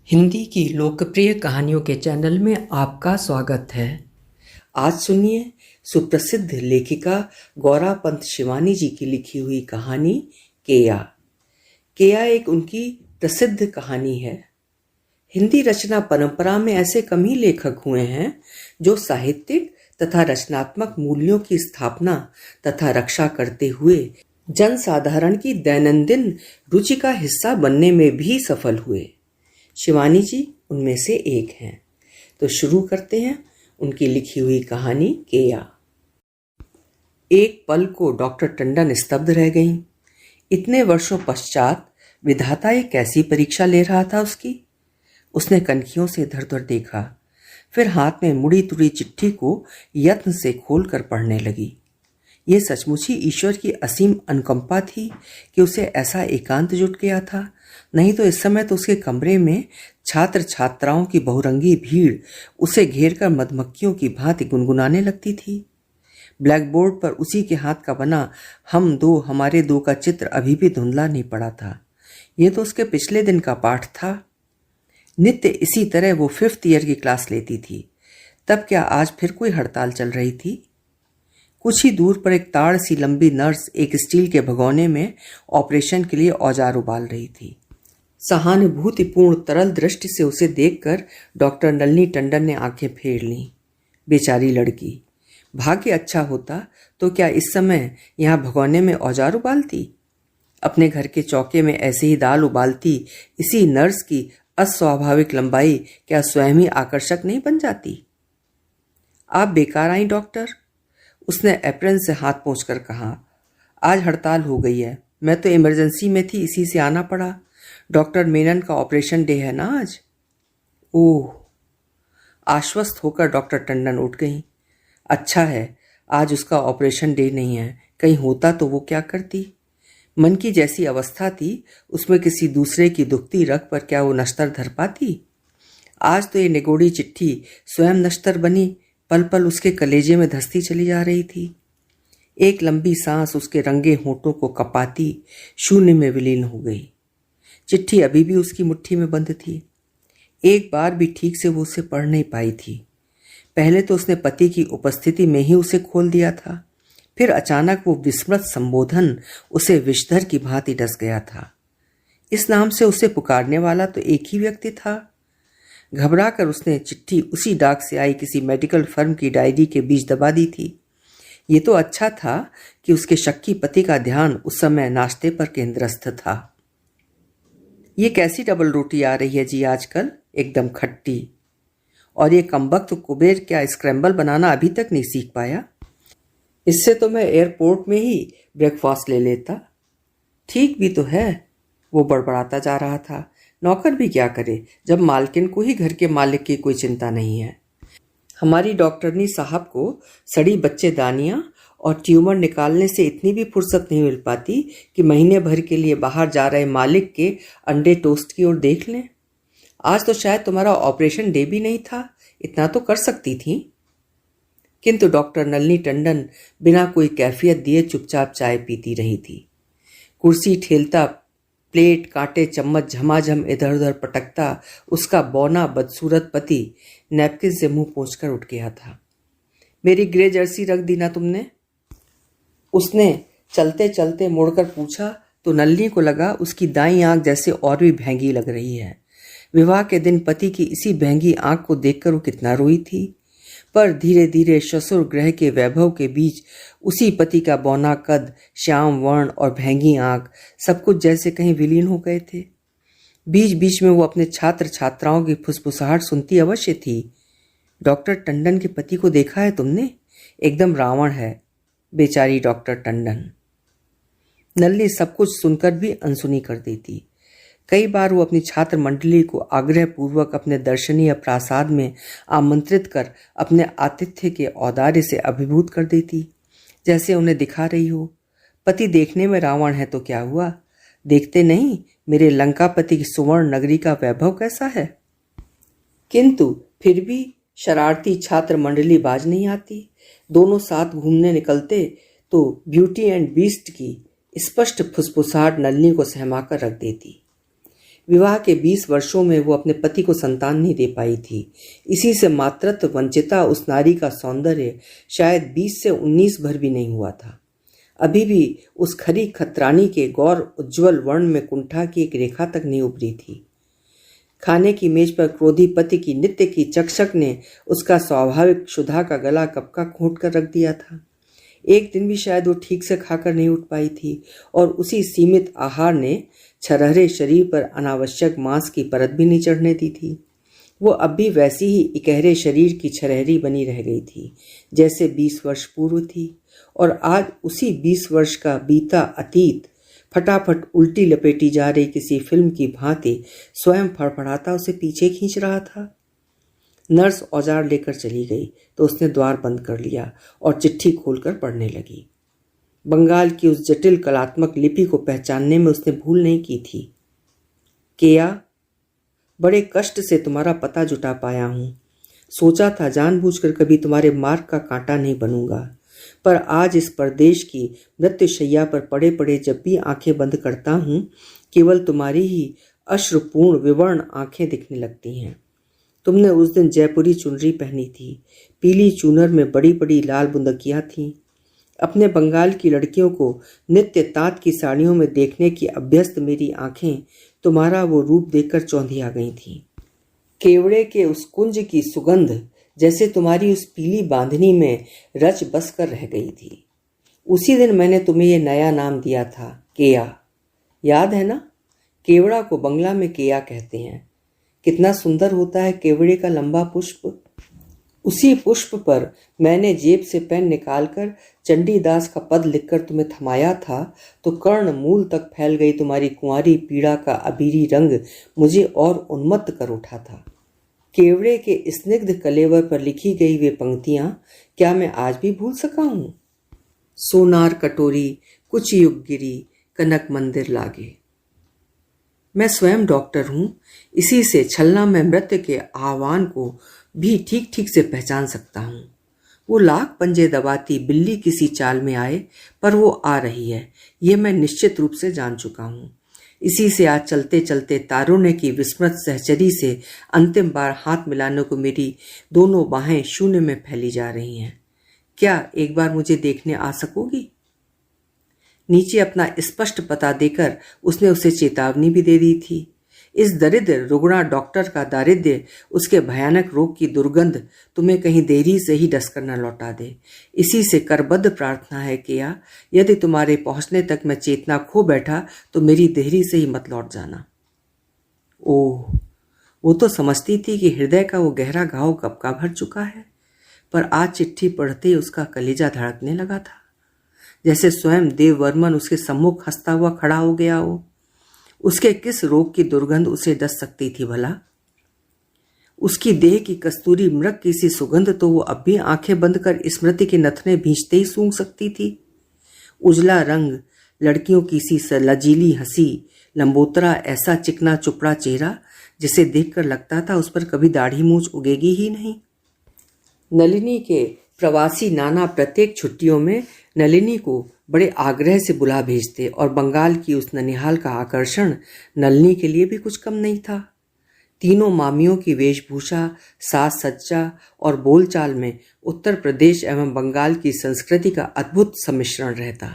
हिंदी की लोकप्रिय कहानियों के चैनल में आपका स्वागत है। आज सुनिए सुप्रसिद्ध लेखिका गौरा पंत शिवानी जी की लिखी हुई कहानी केया। केया एक उनकी प्रसिद्ध कहानी है। हिंदी रचना परंपरा में ऐसे कम ही लेखक हुए हैं जो साहित्यिक तथा रचनात्मक मूल्यों की स्थापना तथा रक्षा करते हुए जनसाधारण की दैनंदिन रुचि का हिस्सा बनने में भी सफल हुए। शिवानी जी उनमें से एक हैं। तो शुरू करते हैं उनकी लिखी हुई कहानी केया। एक पल को डॉक्टर टंडन स्तब्ध रह गईं। इतने वर्षों पश्चात विधाता ये कैसी परीक्षा ले रहा था उसकी। उसने कनखियों से इधर उधर देखा, फिर हाथ में मुड़ी तुड़ी चिट्ठी को यत्न से खोलकर पढ़ने लगी। ये सचमुच ही ईश्वर की असीम अनुकंपा थी कि उसे ऐसा एकांत जुट गया था। नहीं तो इस समय तो उसके कमरे में छात्र छात्राओं की बहुरंगी भीड़ उसे घेरकर मधुमक्खियों की भांति गुनगुनाने लगती थी। ब्लैक बोर्ड पर उसी के हाथ का बना हम दो हमारे दो का चित्र अभी भी धुंधला नहीं पड़ा था। ये तो उसके पिछले दिन का पाठ था। नित्य इसी तरह वो 5th ईयर की क्लास लेती थी। तब क्या आज फिर कोई हड़ताल चल रही थी? कुछ ही दूर पर एक ताड़ सी लंबी नर्स एक स्टील के भगोने में ऑपरेशन के लिए औजार उबाल रही थी। सहानुभूतिपूर्ण तरल दृष्टि से उसे देखकर डॉक्टर नलिनी टंडन ने आंखें फेर लीं। बेचारी लड़की, भाग्य अच्छा होता तो क्या इस समय यहाँ भगोने में औजार उबालती? अपने घर के चौके में ऐसे ही दाल उबालती इसी नर्स की अस्वाभाविक लंबाई क्या स्वयं ही आकर्षक नहीं बन जाती? आप बेकार आई डॉक्टर, उसने एप्रन से हाथ पोंछकर कहा। आज हड़ताल हो गई है। मैं तो इमरजेंसी में थी, इसी से आना पड़ा। डॉक्टर मेनन का ऑपरेशन डे है ना आज। ओह, आश्वस्त होकर डॉक्टर टंडन उठ गईं। अच्छा है, आज उसका ऑपरेशन डे नहीं है। कहीं होता तो वो क्या करती? मन की जैसी अवस्था थी उसमें किसी दूसरे की दुखती रग पर क्या वो नश्तर धर पाती? आज तो ये निगोड़ी चिट्ठी स्वयं नश्तर बनी पल पल उसके कलेजे में धंसती चली जा रही थी। एक लंबी सांस उसके रंगे होंठों को कपाती शून्य में विलीन हो गई। चिट्ठी अभी भी उसकी मुट्ठी में बंद थी। एक बार भी ठीक से वो उसे पढ़ नहीं पाई थी। पहले तो उसने पति की उपस्थिति में ही उसे खोल दिया था, फिर अचानक वो विस्मृत संबोधन उसे विषधर की भांति डस गया था। इस नाम से उसे पुकारने वाला तो एक ही व्यक्ति था। घबराकर उसने चिट्ठी उसी डाक से आई किसी मेडिकल फर्म की डायरी के बीच दबा दी थी। ये तो अच्छा था कि उसके शक्की पति का ध्यान उस समय नाश्ते पर केंद्रस्थ था। ये कैसी डबल रोटी आ रही है जी आजकल, एकदम खट्टी। और ये कमबख्त कुबेर क्या स्क्रैम्बल बनाना अभी तक नहीं सीख पाया? इससे तो मैं एयरपोर्ट में ही ब्रेकफास्ट ले लेता। ठीक भी तो है, वो बड़बड़ाता जा रहा था। नौकर भी क्या करे जब मालकिन को ही घर के मालिक की कोई चिंता नहीं है। हमारी डॉक्टरनी साहब को सड़ी बच्चेदानियां और ट्यूमर निकालने से इतनी भी फुर्सत नहीं मिल पाती कि महीने भर के लिए बाहर जा रहे मालिक के अंडे टोस्ट की ओर देख लें। आज तो शायद तुम्हारा ऑपरेशन डे भी नहीं था, इतना तो कर सकती थी। किंतु डॉक्टर नलिनी टंडन बिना कोई कैफियत दिए चुपचाप चाय पीती रही थी। कुर्सी ठेलता, प्लेट कांटे चम्मच झमाझम इधर उधर पटकता उसका बौना बदसूरत पति नैपकिन से मुंह पोंछकर उठ गया था। मेरी ग्रे जर्सी रख दी ना तुमने? उसने चलते चलते मुड़कर पूछा तो नलिनी को लगा उसकी दाईं आंख जैसे और भी भैंगी लग रही है। विवाह के दिन पति की इसी भैंगी आंख को देखकर वो कितना रोई थी, पर धीरे धीरे ससुर ग्रह के वैभव के बीच उसी पति का बौना कद, श्याम वर्ण और भैंगी आंख सब कुछ जैसे कहीं विलीन हो गए थे। बीच बीच में वो अपने छात्र छात्राओं की फुसफुसाहट सुनती अवश्य थी। डॉक्टर टंडन के पति को देखा है तुमने? एकदम रावण है, बेचारी डॉक्टर टंडन। नलिनी सब कुछ सुनकर भी अनसुनी कर देती। कई बार वो अपनी छात्र मंडली को आग्रह पूर्वक अपने दर्शनीय प्रासाद में आमंत्रित कर अपने आतिथ्य के औदार्य से अभिभूत कर देती, जैसे उन्हें दिखा रही हो पति देखने में रावण है तो क्या हुआ, देखते नहीं मेरे लंकापति की सुवर्ण नगरी का वैभव कैसा है। किंतु फिर भी शरारती छात्र मंडली बाज नहीं आती। दोनों साथ घूमने निकलते तो ब्यूटी एंड बीस्ट की स्पष्ट फुसफुसाहट नलिनी को सहमाकर रख देती। विवाह के 20 वर्षों में वो अपने पति को संतान नहीं दे पाई थी। इसी से मातृत्व वंचिता उस नारी का सौंदर्य शायद 20 से 19 भर भी नहीं हुआ था। अभी भी उस खरी खतरानी के गौर उज्ज्वल वर्ण में कुंठा की एक रेखा तक नहीं उभरी थी। खाने की मेज पर क्रोधी पति की नित्य की चकचक ने उसका स्वाभाविक क्षुधा का गला कब का घोंट कर रख दिया था। एक दिन भी शायद वो ठीक से खाकर नहीं उठ पाई थी और उसी सीमित आहार ने छरहरे शरीर पर अनावश्यक मांस की परत भी नहीं चढ़ने दी थी। वो अब भी वैसी ही इकहरे शरीर की छरहरी बनी रह गई थी जैसे 20 वर्ष पूर्व थी, और आज उसी 20 वर्ष का बीता अतीत फटाफट उल्टी लपेटी जा रही किसी फिल्म की भांति स्वयं फड़फड़ाता उसे पीछे खींच रहा था। नर्स औजार लेकर चली गई तो उसने द्वार बंद कर लिया और चिट्ठी खोलकर पढ़ने लगी। बंगाल की उस जटिल कलात्मक लिपि को पहचानने में उसने भूल नहीं की थी। केया, बड़े कष्ट से तुम्हारा पता जुटा पाया हूँ। सोचा था जानबूझकर कभी तुम्हारे मार्ग का कांटा नहीं बनूंगा, पर आज इस परदेश की मृत्युशैया पर पड़े पड़े जब भी आंखें बंद करता हूँ, केवल तुम्हारी ही अश्रुपूर्ण विवर्ण आंखें दिखने लगती हैं। तुमने उस दिन जयपुरी चुनरी पहनी थी, पीली चूनर में बड़ी बड़ी लाल बुंदकियां थीं। अपने बंगाल की लड़कियों को नित्य तांत की साड़ियों में देखने की अभ्यस्त मेरी आंखें तुम्हारा वो रूप देखकर चौंधिया गई थीं। केवड़े के उस कुंज की सुगंध जैसे तुम्हारी उस पीली बांधनी में रच बस कर रह गई थी। उसी दिन मैंने तुम्हें ये नया नाम दिया था, केया। याद है ना? केवड़ा को बंगला में केया कहते हैं। कितना सुंदर होता है केवड़े का लंबा पुष्प। उसी पुष्प पर मैंने जेब से पेन निकालकर चंडीदास का पद लिखकर तुम्हें थमाया था तो कर्ण मूल तक फैल गई तुम्हारी कुंवारी पीड़ा का अबीरी रंग मुझे और उन्मत्त कर उठा था। केवड़े के स्निग्ध कलेवर पर लिखी गई वे पंक्तियां क्या मैं आज भी भूल सका हूं? सोनार कटोरी कुछ युग गिरी कनक मंदिर लागे। मैं स्वयं डॉक्टर हूं, इसी से छलना में मृत्यु के आह्वान को भी ठीक ठीक से पहचान सकता हूं। वो लाख पंजे दबाती बिल्ली किसी चाल में आए, पर वो आ रही है, ये मैं निश्चित रूप से जान चुका हूं। इसी से आज चलते चलते तारुण्य की विस्मृत सहचरी से अंतिम बार हाथ मिलाने को मेरी दोनों बाहें शून्य में फैली जा रही हैं। क्या एक बार मुझे देखने आ सकोगी? नीचे अपना स्पष्ट पता देकर उसने उसे चेतावनी भी दे दी थी। इस दरिद्र रुग्णा डॉक्टर का दारिद्र्य, उसके भयानक रोग की दुर्गंध तुम्हें कहीं देरी से ही डसकर न लौटा दे। इसी से करबद्ध प्रार्थना है किया, यदि तुम्हारे पहुंचने तक मैं चेतना खो बैठा तो मेरी देरी से ही मत लौट जाना। ओह, वो तो समझती थी कि हृदय का वो गहरा घाव कब का भर चुका है, पर आज चिट्ठी पढ़ते ही उसका कलेजा धड़कने लगा था, जैसे स्वयं देववर्मन उसके सम्मुख हंसता हुआ खड़ा हो गया हो। उसके किस रोग की दुर्गंध उसे डस सकती थी भला? उसकी देह की कस्तूरी मृग की सी सुगंध तो वो अब भी आंखें बंद कर स्मृति के नथने भींचते ही सूंघ सकती थी। उजला रंग, लड़कियों की सी लजीली हंसी, लंबोतरा ऐसा चिकना चुपड़ा चेहरा जिसे देखकर लगता था उस पर कभी दाढ़ी मूंछ उगेगी ही नहीं। नलिनी के प्रवासी नाना प्रत्येक छुट्टियों में नलिनी को बड़े आग्रह से बुला भेजते और बंगाल की उस ननिहाल का आकर्षण नलिनी के लिए भी कुछ कम नहीं था। तीनों मामियों की वेशभूषा, साज सज्जा और बोलचाल में उत्तर प्रदेश एवं बंगाल की संस्कृति का अद्भुत सम्मिश्रण रहता।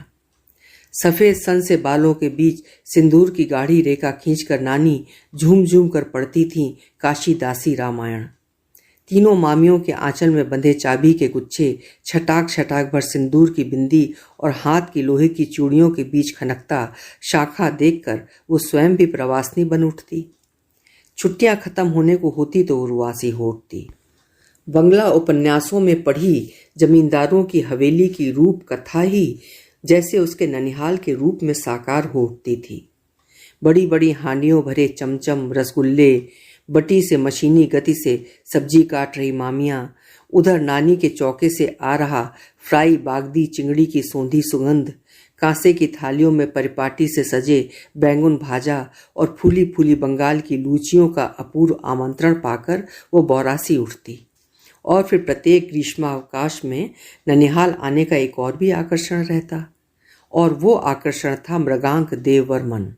सफेद सन से बालों के बीच सिंदूर की गाढ़ी रेखा खींचकर नानी झूम झूम कर पढ़ती थीं काशीदासी रामायण। तीनों मामियों के आंचल में बंधे चाबी के गुच्छे, छटाक छटाक भर सिंदूर की बिंदी और हाथ की लोहे की चूड़ियों के बीच खनकता शाखा देखकर वो स्वयं भी प्रवासनी बन उठती। छुट्टियां खत्म होने को होती तो उर्वासी हो उठती। बंगला उपन्यासों में पढ़ी जमींदारों की हवेली की रूप कथा ही जैसे उसके ननिहाल के रूप में साकार हो उठती थी। बड़ी बड़ी हांडियों भरे चमचम, रसगुल्ले, बटी से मशीनी गति से सब्जी काट रही मामियां, उधर नानी के चौके से आ रहा फ्राई बागदी चिंगड़ी की सौंधी सुगंध, कांसे की थालियों में परिपाटी से सजे बैंगन भाजा और फूली फूली बंगाल की लूचियों का अपूर्व आमंत्रण पाकर वो बौरासी उठती। और फिर प्रत्येक ग्रीष्मावकाश में ननिहाल आने का एक और भी आकर्षण रहता, और वो आकर्षण था मृगांक देववर्मन।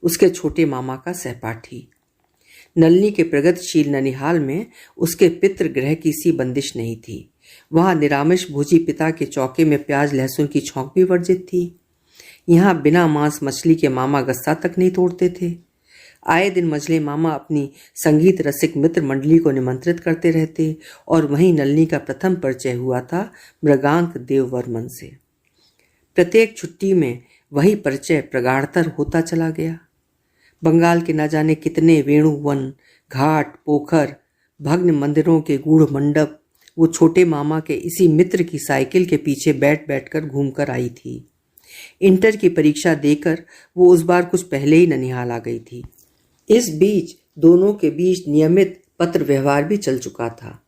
उसके छोटे मामा का सहपाठी। नलिनी के प्रगतिशील ननिहाल में उसके पितृ ग्रह की सी बंदिश नहीं थी। वहां निरामिष भोजी पिता के चौके में प्याज लहसुन की छौंक भी वर्जित थी। यहाँ बिना मांस मछली के मामा गस्सा तक नहीं तोड़ते थे। आए दिन मझले मामा अपनी संगीत रसिक मित्र मंडली को निमंत्रित करते रहते और वहीं नलिनी का प्रथम परिचय हुआ था मृगांक देववर्मन से। प्रत्येक छुट्टी में वही परिचय प्रगाढ़तर होता चला गया। बंगाल के न जाने कितने वेणुवन, घाट, पोखर, भग्न मंदिरों के गूढ़ मंडप वो छोटे मामा के इसी मित्र की साइकिल के पीछे बैठ बैठकर घूमकर आई थी। इंटर की परीक्षा देकर वो उस बार कुछ पहले ही ननिहाल आ गई थी। इस बीच दोनों के बीच नियमित पत्र व्यवहार भी चल चुका था।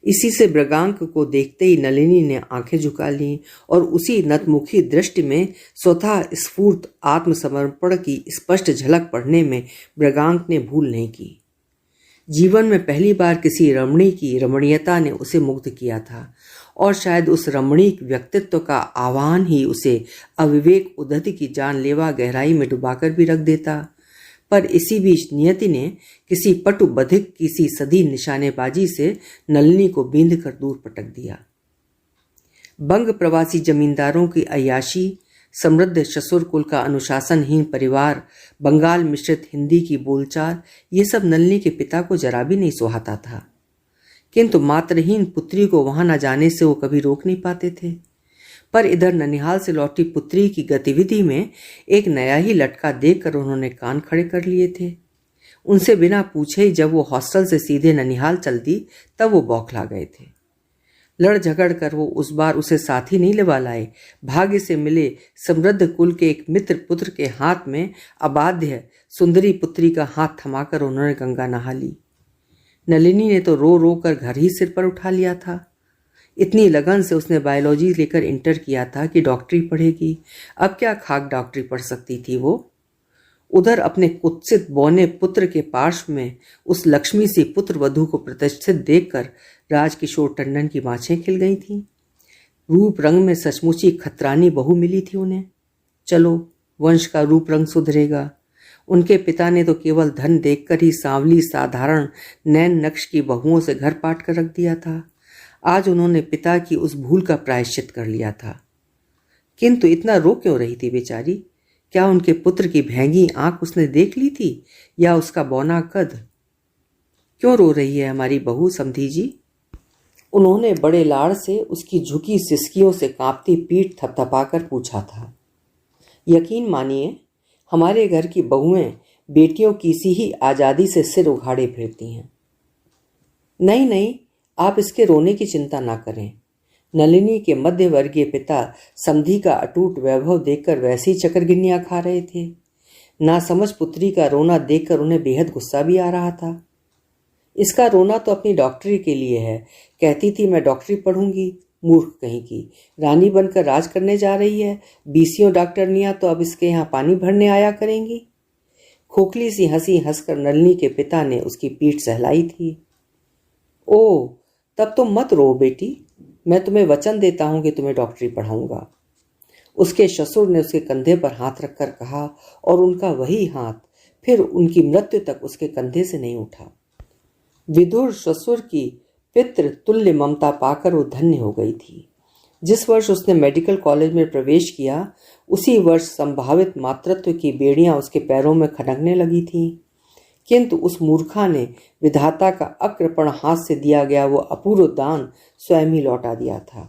इसी से मृगांक को देखते ही नलिनी ने आंखें झुका लीं और उसी नतमुखी दृष्टि में स्वतः स्फूर्त आत्मसमर्पण की स्पष्ट झलक पढ़ने में मृगांक ने भूल नहीं की। जीवन में पहली बार किसी रमणी की रमणीयता ने उसे मुग्ध किया था और शायद उस रमणीक व्यक्तित्व का आह्वान ही उसे अविवेक उद्धति की जानलेवा गहराई में डुबाकर भी रख देता। पर इसी बीच नियति ने किसी पटु बधिक किसी सदी निशानेबाजी से नलिनी को बींध कर दूर पटक दिया। बंग प्रवासी जमींदारों की अय्याशी, समृद्ध ससुर कुल का अनुशासनहीन परिवार, बंगाल मिश्रित हिंदी की बोलचाल, ये सब नलिनी के पिता को जरा भी नहीं सुहाता था। किंतु मातृहीन पुत्री को वहां न जाने से वो कभी रोक नहीं पाते थे। पर इधर ननिहाल से लौटी पुत्री की गतिविधि में एक नया ही लटका देखकर उन्होंने कान खड़े कर लिए थे। उनसे बिना पूछे ही जब वो हॉस्टल से सीधे ननिहाल चल दी तब वो बौखला गए थे। लड़ झगड़ कर वो उस बार उसे साथी नहीं लेवा लाए। भाग्य से मिले समृद्ध कुल के एक मित्र पुत्र के हाथ में अबाध्य सुंदरी पुत्री का हाथ थमाकर उन्होंने गंगा नहा ली। नलिनी ने तो रो रो कर घर ही सिर पर उठा लिया था। इतनी लगन से उसने बायोलॉजी लेकर इंटर किया था कि डॉक्टरी पढ़ेगी। अब क्या खाक डॉक्टरी पढ़ सकती थी वो। उधर अपने कुत्सित बौने पुत्र के पार्श्व में उस लक्ष्मी सी पुत्र वधू को प्रतिष्ठित देखकर राजकिशोर टंडन की बाछें खिल गई थीं। रूप रंग में सचमुची खतरानी बहू मिली थी उन्हें। चलो वंश का रूप रंग सुधरेगा। उनके पिता ने तो केवल धन देखकर ही सांवली साधारण नैन नक्श की बहुओं से घर पाट कर रख दिया था। आज उन्होंने पिता की उस भूल का प्रायश्चित कर लिया था। किंतु इतना रो क्यों रही थी बेचारी? क्या उनके पुत्र की भैंगी आंख उसने देख ली थी या उसका बौना कद? क्यों रो रही है हमारी बहू समधी जी? उन्होंने बड़े लाड़ से उसकी झुकी सिसकियों से कांपती पीठ थपथपाकर पूछा था। यकीन मानिए हमारे घर की बहुएं बेटियों की सी ही आजादी से सिर उघाड़े फिरती हैं। नहीं नहीं, आप इसके रोने की चिंता ना करें। नलिनी के मध्य वर्गीय पिता समधी का अटूट वैभव देखकर वैसी चकरगिन्नियां खा रहे थे। नासमझ पुत्री का रोना देखकर उन्हें बेहद गुस्सा भी आ रहा था। इसका रोना तो अपनी डॉक्टरी के लिए है। कहती थी मैं डॉक्टरी पढ़ूंगी। मूर्ख कहीं की, रानी बनकर राज करने जा रही है। बीसियों डॉक्टरनियां तो अब इसके यहाँ पानी भरने आया करेंगी। खोखली सी हंसी हंसकर नलिनी के पिता ने उसकी पीठ सहलाई थी। ओ, तब तो मत रो बेटी, मैं तुम्हें वचन देता हूं कि तुम्हें डॉक्टरी पढ़ाऊंगा। उसके ससुर ने उसके कंधे पर हाथ रखकर कहा और उनका वही हाथ फिर उनकी मृत्यु तक उसके कंधे से नहीं उठा। विधुर ससुर की पितृ तुल्य ममता पाकर वो धन्य हो गई थी। जिस वर्ष उसने मेडिकल कॉलेज में प्रवेश किया उसी वर्ष संभावित मातृत्व की बेड़ियां उसके पैरों में खनकने लगी थीं। किंतु उस मूर्खा ने विधाता का अकृपण हाथ से दिया गया वो अपूर्व दान स्वयं ही लौटा दिया था।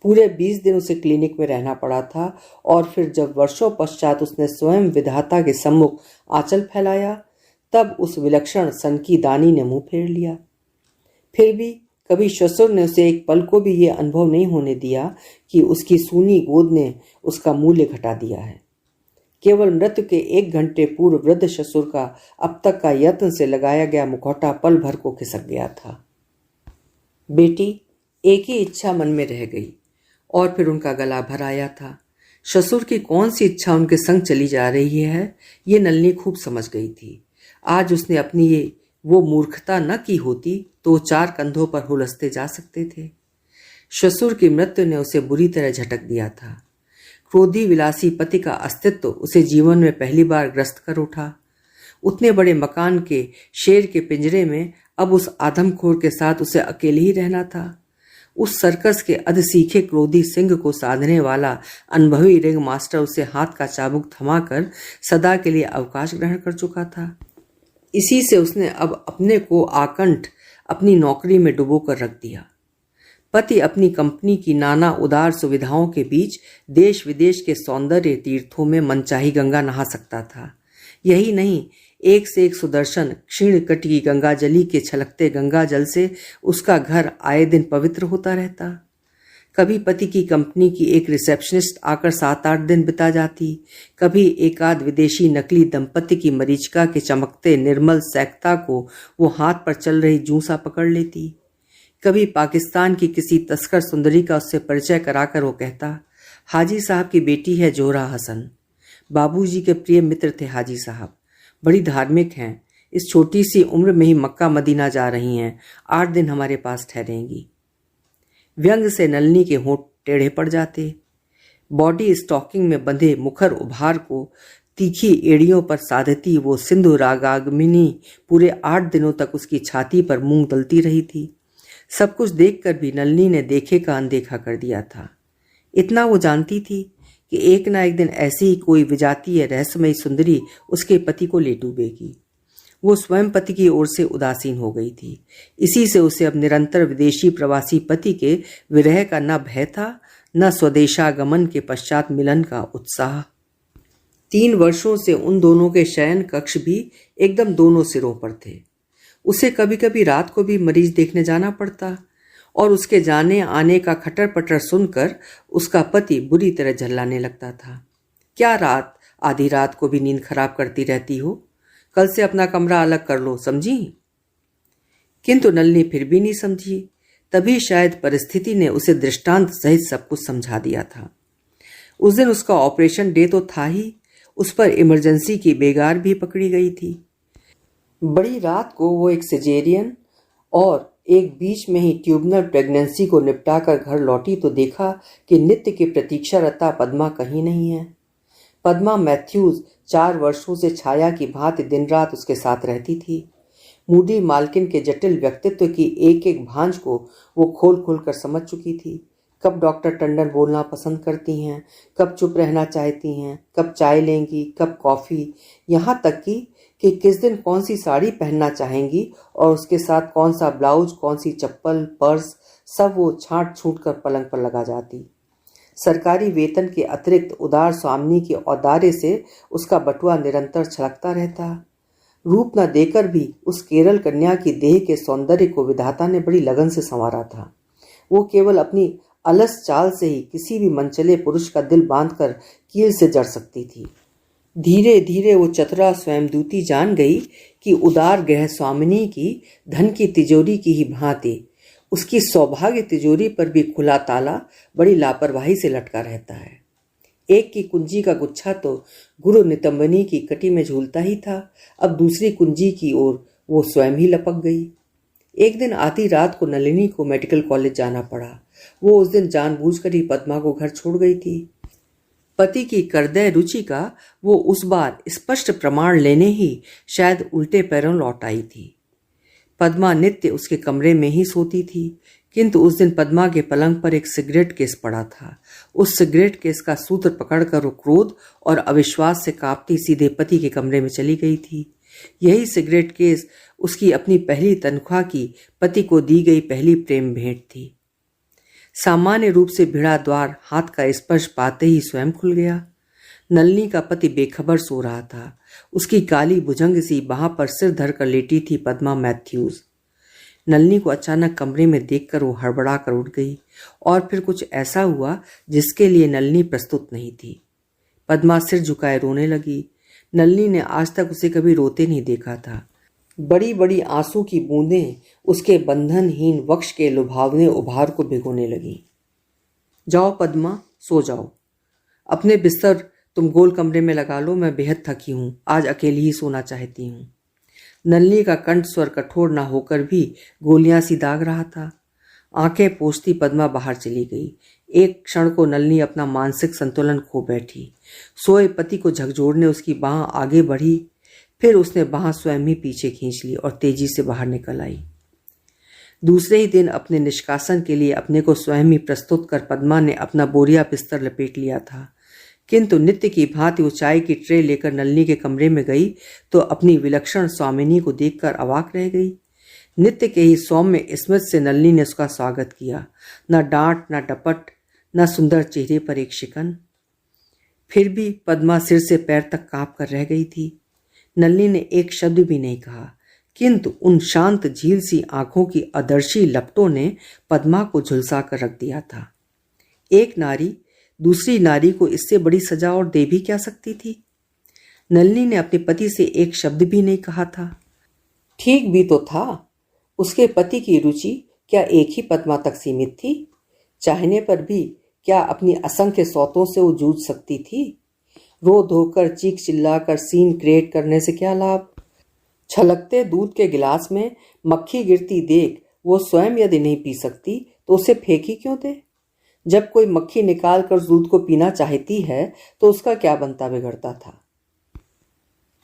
पूरे 20 दिन उसे क्लिनिक में रहना पड़ा था और फिर जब वर्षों पश्चात उसने स्वयं विधाता के सम्मुख आंचल फैलाया तब उस विलक्षण सनकी दानी ने मुंह फेर लिया। फिर भी कभी ससुर ने उसे एक पल को भी ये अनुभव नहीं होने दिया कि उसकी सूनी गोद ने उसका मूल्य घटा दिया है। केवल मृत्यु के 1 घंटे पूर्व वृद्ध ससुर का अब तक का यत्न से लगाया गया मुखौटा पल भर को खिसक गया था। बेटी, एक ही इच्छा मन में रह गई और फिर उनका गला भर आया था। ससुर की कौन सी इच्छा उनके संग चली जा रही है ये नलिनी खूब समझ गई थी। आज उसने अपनी वो मूर्खता न की होती तो 4 कंधों पर हुलसते जा सकते थे। ससुर की मृत्यु ने उसे बुरी तरह झटक दिया था। क्रोधी विलासी पति का अस्तित्व उसे जीवन में पहली बार ग्रस्त कर उठा। उतने बड़े मकान के शेर के पिंजरे में अब उस आदमखोर के साथ उसे अकेले ही रहना था। उस सर्कस के अधसीखे क्रोधी सिंह को साधने वाला अनुभवी रिंग मास्टर उसे हाथ का चाबुक थमाकर सदा के लिए अवकाश ग्रहण कर चुका था। इसी से उसने अब अपने को आकंठ अपनी नौकरी में डुबो कर रख दिया। पति अपनी कंपनी की नाना उदार सुविधाओं के बीच देश विदेश के सौंदर्य तीर्थों में मनचाही गंगा नहा सकता था। यही नहीं, एक से एक सुदर्शन क्षीण कटी गंगा जली के छलकते गंगा जल से उसका घर आए दिन पवित्र होता रहता। कभी पति की कंपनी की एक रिसेप्शनिस्ट आकर 7-8 दिन बिता जाती, कभी एकाध विदेशी नकली दंपति की मरीचिका के चमकते निर्मल सैकता को वो हाथ पर चल रही जूसा पकड़ लेती, कभी पाकिस्तान की किसी तस्कर सुंदरी का उससे परिचय कराकर वो कहता, हाजी साहब की बेटी है जोहरा हसन। बाबूजी के प्रिय मित्र थे हाजी साहब, बड़ी धार्मिक हैं, इस छोटी सी उम्र में ही मक्का मदीना जा रही हैं, 8 दिन हमारे पास ठहरेंगी। व्यंग से नलिनी के होंठ टेढ़े पड़ जाते। बॉडी स्टॉकिंग में बंधे मुखर उभार को तीखी एड़ियों पर साधती वो सिंधु रागाग्निनी पूरे 8 दिनों तक उसकी छाती पर मूंग दलती रही थी। सब कुछ देखकर भी नलिनी ने देखे का अनदेखा कर दिया था। इतना वो जानती थी कि एक ना एक दिन ऐसी ही कोई विजातीय रहस्यमयी सुंदरी उसके पति को ले डूबेगी। वो स्वयं पति की ओर से उदासीन हो गई थी। इसी से उसे अब निरंतर विदेशी प्रवासी पति के विरह का न भय था, न स्वदेशागमन के पश्चात मिलन का उत्साह। 3 वर्षों से उन दोनों के शयन कक्ष भी एकदम दोनों सिरों पर थे। उसे कभी कभी रात को भी मरीज देखने जाना पड़ता और उसके जाने आने का खटर पटर सुनकर उसका पति बुरी तरह झल्लाने लगता था। क्या रात, आधी रात को भी नींद खराब करती रहती हो, कल से अपना कमरा अलग कर लो, समझी? किंतु नलिनी फिर भी नहीं समझी। तभी शायद परिस्थिति ने उसे दृष्टांत सहित सब कुछ समझा दिया था। उस दिन उसका ऑपरेशन डे तो था ही, उस पर इमरजेंसी की बेगार भी पकड़ी गई थी। बड़ी रात को वो एक सिजेरियन और एक बीच में ही ट्यूबनल प्रेगनेंसी को निपटाकर घर लौटी तो देखा कि नित्य की प्रतीक्षारता पद्मा कहीं नहीं है। पद्मा मैथ्यूज 4 वर्षों से छाया की भांति दिन रात उसके साथ रहती थी। मूडी मालकिन के जटिल व्यक्तित्व की एक एक भांज को वो खोल खोल कर समझ चुकी थी। कब डॉक्टर टंडन बोलना पसंद करती हैं, कब चुप रहना चाहती हैं, कब चाय लेंगी, कब कॉफ़ी, यहाँ तक कि किस दिन कौन सी साड़ी पहनना चाहेंगी और उसके साथ कौन सा ब्लाउज, कौन सी चप्पल, पर्स, सब वो छांट छूट कर पलंग पर लगा जाती। सरकारी वेतन के अतिरिक्त उदार स्वामिनी के औदार्य से उसका बटुआ निरंतर छलकता रहता। रूप न देकर भी उस केरल कन्या की देह के सौंदर्य को विधाता ने बड़ी लगन से संवारा था। वो केवल अपनी अलस चाल से ही किसी भी मनचले पुरुष का दिल बांधकर कील से जड़ सकती थी। धीरे धीरे वो चतुरा स्वयंदूती जान गई कि उदार गृह स्वामिनी की धन की तिजोरी की ही भांति उसकी सौभाग्य तिजोरी पर भी खुला ताला बड़ी लापरवाही से लटका रहता है। एक की कुंजी का गुच्छा तो गुरु नितंबनी की कटी में झूलता ही था, अब दूसरी कुंजी की ओर वो स्वयं ही लपक गई। एक दिन आधी रात को नलिनी को मेडिकल कॉलेज जाना पड़ा। वो उस दिन जानबूझकर ही पद्मा को घर छोड़ गई थी। पति की करदय रुचि का वो उस बार स्पष्ट प्रमाण लेने ही शायद उल्टे पैरों लौट आई थी। पद्मा नित्य उसके कमरे में ही सोती थी, किंतु उस दिन पद्मा के पलंग पर एक सिगरेट केस पड़ा था। उस सिगरेट केस का सूत्र पकड़कर वो क्रोध और अविश्वास से कांपती सीधे पति के कमरे में चली गई थी। यही सिगरेट केस उसकी अपनी पहली तनख्वाह की पति को दी गई पहली प्रेम भेंट थी। सामान्य रूप से भिड़ा द्वार हाथ का स्पर्श पाते ही स्वयं खुल गया। नलिनी का पति बेखबर सो रहा था। उसकी काली भुजंग सी बाह पर सिर धरकर लेटी थी पद्मा मैथ्यूज। नलिनी को अचानक कमरे में देखकर वो हड़बड़ा कर उठ गई और फिर कुछ ऐसा हुआ जिसके लिए नलिनी प्रस्तुत नहीं थी। पद्मा सिर झुकाए रोने लगी। नलिनी ने आज तक उसे कभी रोते नहीं देखा था। बड़ी बड़ी आंसू की बूंदें उसके बंधनहीन वक्ष के लुभावने उभार को भिगोने लगी। जाओ पद्मा, सो जाओ। अपने बिस्तर तुम गोल कमरे में लगा लो, मैं बेहद थकी हूँ, आज अकेली ही सोना चाहती हूँ। नलिनी का कंठ स्वर कठोर ना होकर भी गोलियां सी दाग रहा था। आंखें पोंछती पद्मा बाहर चली गई। एक क्षण को नलिनी अपना मानसिक संतुलन खो बैठी। सोए पति को झकझोरने उसकी बांह आगे बढ़ी, फिर उसने बांह स्वयं ही पीछे खींच ली और तेजी से बाहर निकल आई। दूसरे ही दिन अपने निष्कासन के लिए अपने को स्वयं ही प्रस्तुत कर पद्मा ने अपना बोरिया बिस्तर लपेट लिया था, किंतु नित्य की भांति वो चाय की ट्रे लेकर नलिनी के कमरे में गई तो अपनी विलक्षण स्वामिनी को देखकर अवाक रह गई। नित्य के ही सौम्य स्मित से नलिनी ने उसका स्वागत किया, न डांट न डपट, न सुंदर चेहरे पर एक शिकन। फिर भी पद्मा सिर से पैर तक कांप कर रह गई थी। नलिनी ने एक शब्द भी नहीं कहा, किंतु उन शांत झील सी आंखों की अदर्शी लपटों ने पद्मा को झुलसा कर रख दिया था। एक नारी दूसरी नारी को इससे बड़ी सजा और दे भी क्या सकती थी। नलिनी ने अपने पति से एक शब्द भी नहीं कहा था। ठीक भी तो था, उसके पति की रुचि क्या एक ही पद्मा तक सीमित थी? चाहने पर भी क्या अपनी असंख्य सौतों से वो जूझ सकती थी? रो धोकर चीख चिल्लाकर सीन क्रिएट करने से क्या लाभ? छलकते दूध के गिलास में मक्खी गिरती देख वो स्वयं यदि नहीं पी सकती तो उसे फेंकी क्यों दे? जब कोई मक्खी निकाल कर दूध को पीना चाहती है तो उसका क्या बनता बिगड़ता था।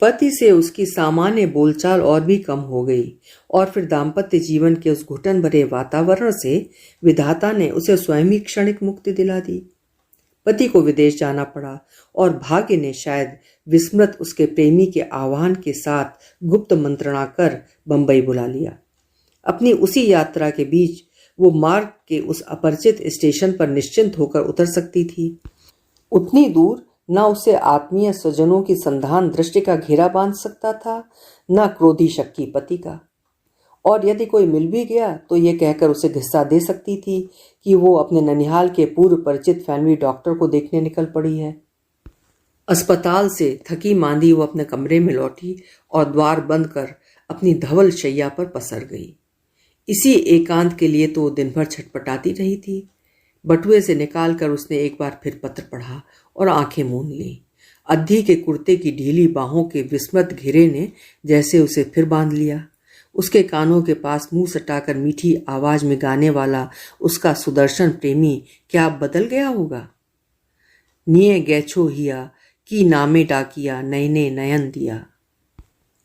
पति से उसकी सामान्य बोलचाल और भी कम हो गई और फिर दाम्पत्य जीवन के उस घुटन भरे वातावरण से विधाता ने उसे स्वयं ही क्षणिक मुक्ति दिला दी। पति को विदेश जाना पड़ा और भाग्य ने शायद विस्मृत उसके प्रेमी के आह्वान के साथ गुप्त मंत्रणा कर बंबई बुला लिया। अपनी उसी यात्रा के बीच वो मार्ग के उस अपरिचित स्टेशन पर निश्चिंत होकर उतर सकती थी। उतनी दूर न उसे आत्मीय स्वजनों की संधान दृष्टि का घेरा बांध सकता था, न क्रोधी शक्की पति का। और यदि कोई मिल भी गया तो ये कहकर उसे घिस्सा दे सकती थी कि वो अपने ननिहाल के पूर्व परिचित फैमिली डॉक्टर को देखने निकल पड़ी है। अस्पताल से थकी मांदी वो अपने कमरे में लौटी और द्वार बंद कर अपनी धवल शैया पर पसर गई। इसी एकांत के लिए तो दिन भर छटपटाती रही थी। बटुए से निकालकर उसने एक बार फिर पत्र पढ़ा और आंखें मूंद ली। अद्धी के कुर्ते की ढीली बाहों के विस्मृत घेरे ने जैसे उसे फिर बांध लिया। उसके कानों के पास मुंह सटाकर मीठी आवाज में गाने वाला उसका सुदर्शन प्रेमी क्या अब बदल गया होगा? निये गैछो हिया की नामे डाकिया नयने नयन दिया।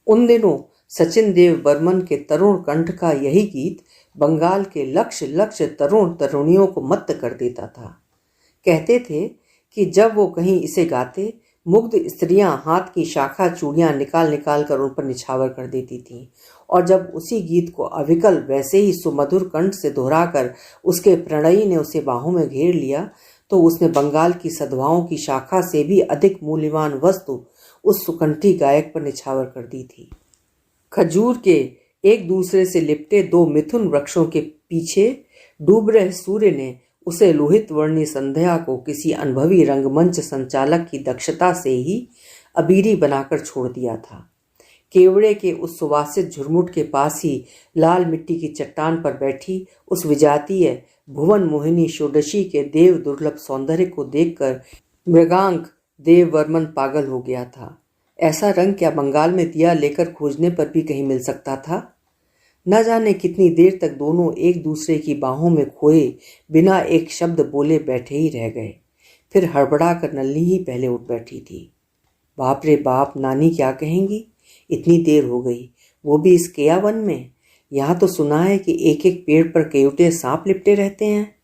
उन दिनों सचिन देव बर्मन के तरुण कंठ का यही गीत बंगाल के लक्ष लक्ष तरुण तरुणियों को मत्त कर देता था। कहते थे कि जब वो कहीं इसे गाते, मुग्ध स्त्रियां हाथ की शाखा चूड़ियां निकाल निकाल कर उन पर निछावर कर देती थीं, और जब उसी गीत को अविकल वैसे ही सुमधुर कंठ से दोहराकर उसके प्रणयी ने उसे बाहों में घेर लिया तो उसने बंगाल की सधवाओं की शाखा से भी अधिक मूल्यवान वस्तु उस सुकंठी गायक पर निछावर कर दी थी। खजूर के एक दूसरे से लिपटे दो मिथुन वृक्षों के पीछे डूब रहे सूर्य ने उसे लोहित वर्णी संध्या को किसी अनुभवी रंगमंच संचालक की दक्षता से ही अबीरी बनाकर छोड़ दिया था। केवड़े के उस सुवासित झुरमुट के पास ही लाल मिट्टी की चट्टान पर बैठी उस विजातीय भुवन मोहिनी षोडशी के देव दुर्लभ सौंदर्य को देखकर मृगांक देववर्मन पागल हो गया था। ऐसा रंग क्या बंगाल में दिया लेकर खोजने पर भी कहीं मिल सकता था? न जाने कितनी देर तक दोनों एक दूसरे की बाहों में खोए बिना एक शब्द बोले बैठे ही रह गए। फिर हड़बड़ा कर नलिनी ही पहले उठ बैठी थी। बाप रे बाप, नानी क्या कहेंगी? इतनी देर हो गई, वो भी इस केया वन में। यहाँ तो सुना है कि एक एक पेड़ पर केवटे सांप लिपटे रहते हैं।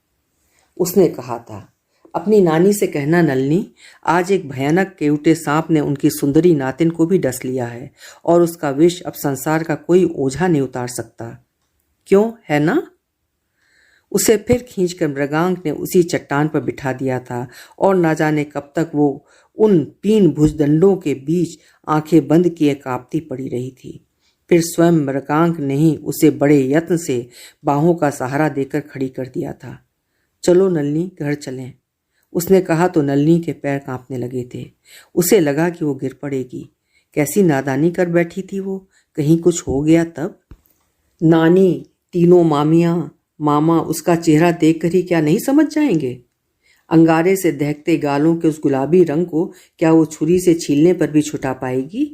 उसने कहा था, अपनी नानी से कहना नलिनी, आज एक भयानक केवटे सांप ने उनकी सुंदरी नातिन को भी डस लिया है और उसका विष अब संसार का कोई ओझा नहीं उतार सकता। क्यों, है ना? उसे फिर खींचकर मृगांक ने उसी चट्टान पर बिठा दिया था और न जाने कब तक वो उन तीन भुजदंडों के बीच आंखें बंद किए कांपती पड़ी रही थी। फिर स्वयं मृगांक ने ही उसे बड़े यत्न से बाहों का सहारा देकर खड़ी कर दिया था। चलो नलिनी, घर चलें, उसने कहा तो नलिनी के पैर कांपने लगे थे। उसे लगा कि वो गिर पड़ेगी। कैसी नादानी कर बैठी थी वो, कहीं कुछ हो गया तब? नानी, तीनों मामियां, मामा उसका चेहरा देखकर ही क्या नहीं समझ जाएंगे? अंगारे से दहकते गालों के उस गुलाबी रंग को क्या वो छुरी से छीलने पर भी छुटा पाएगी?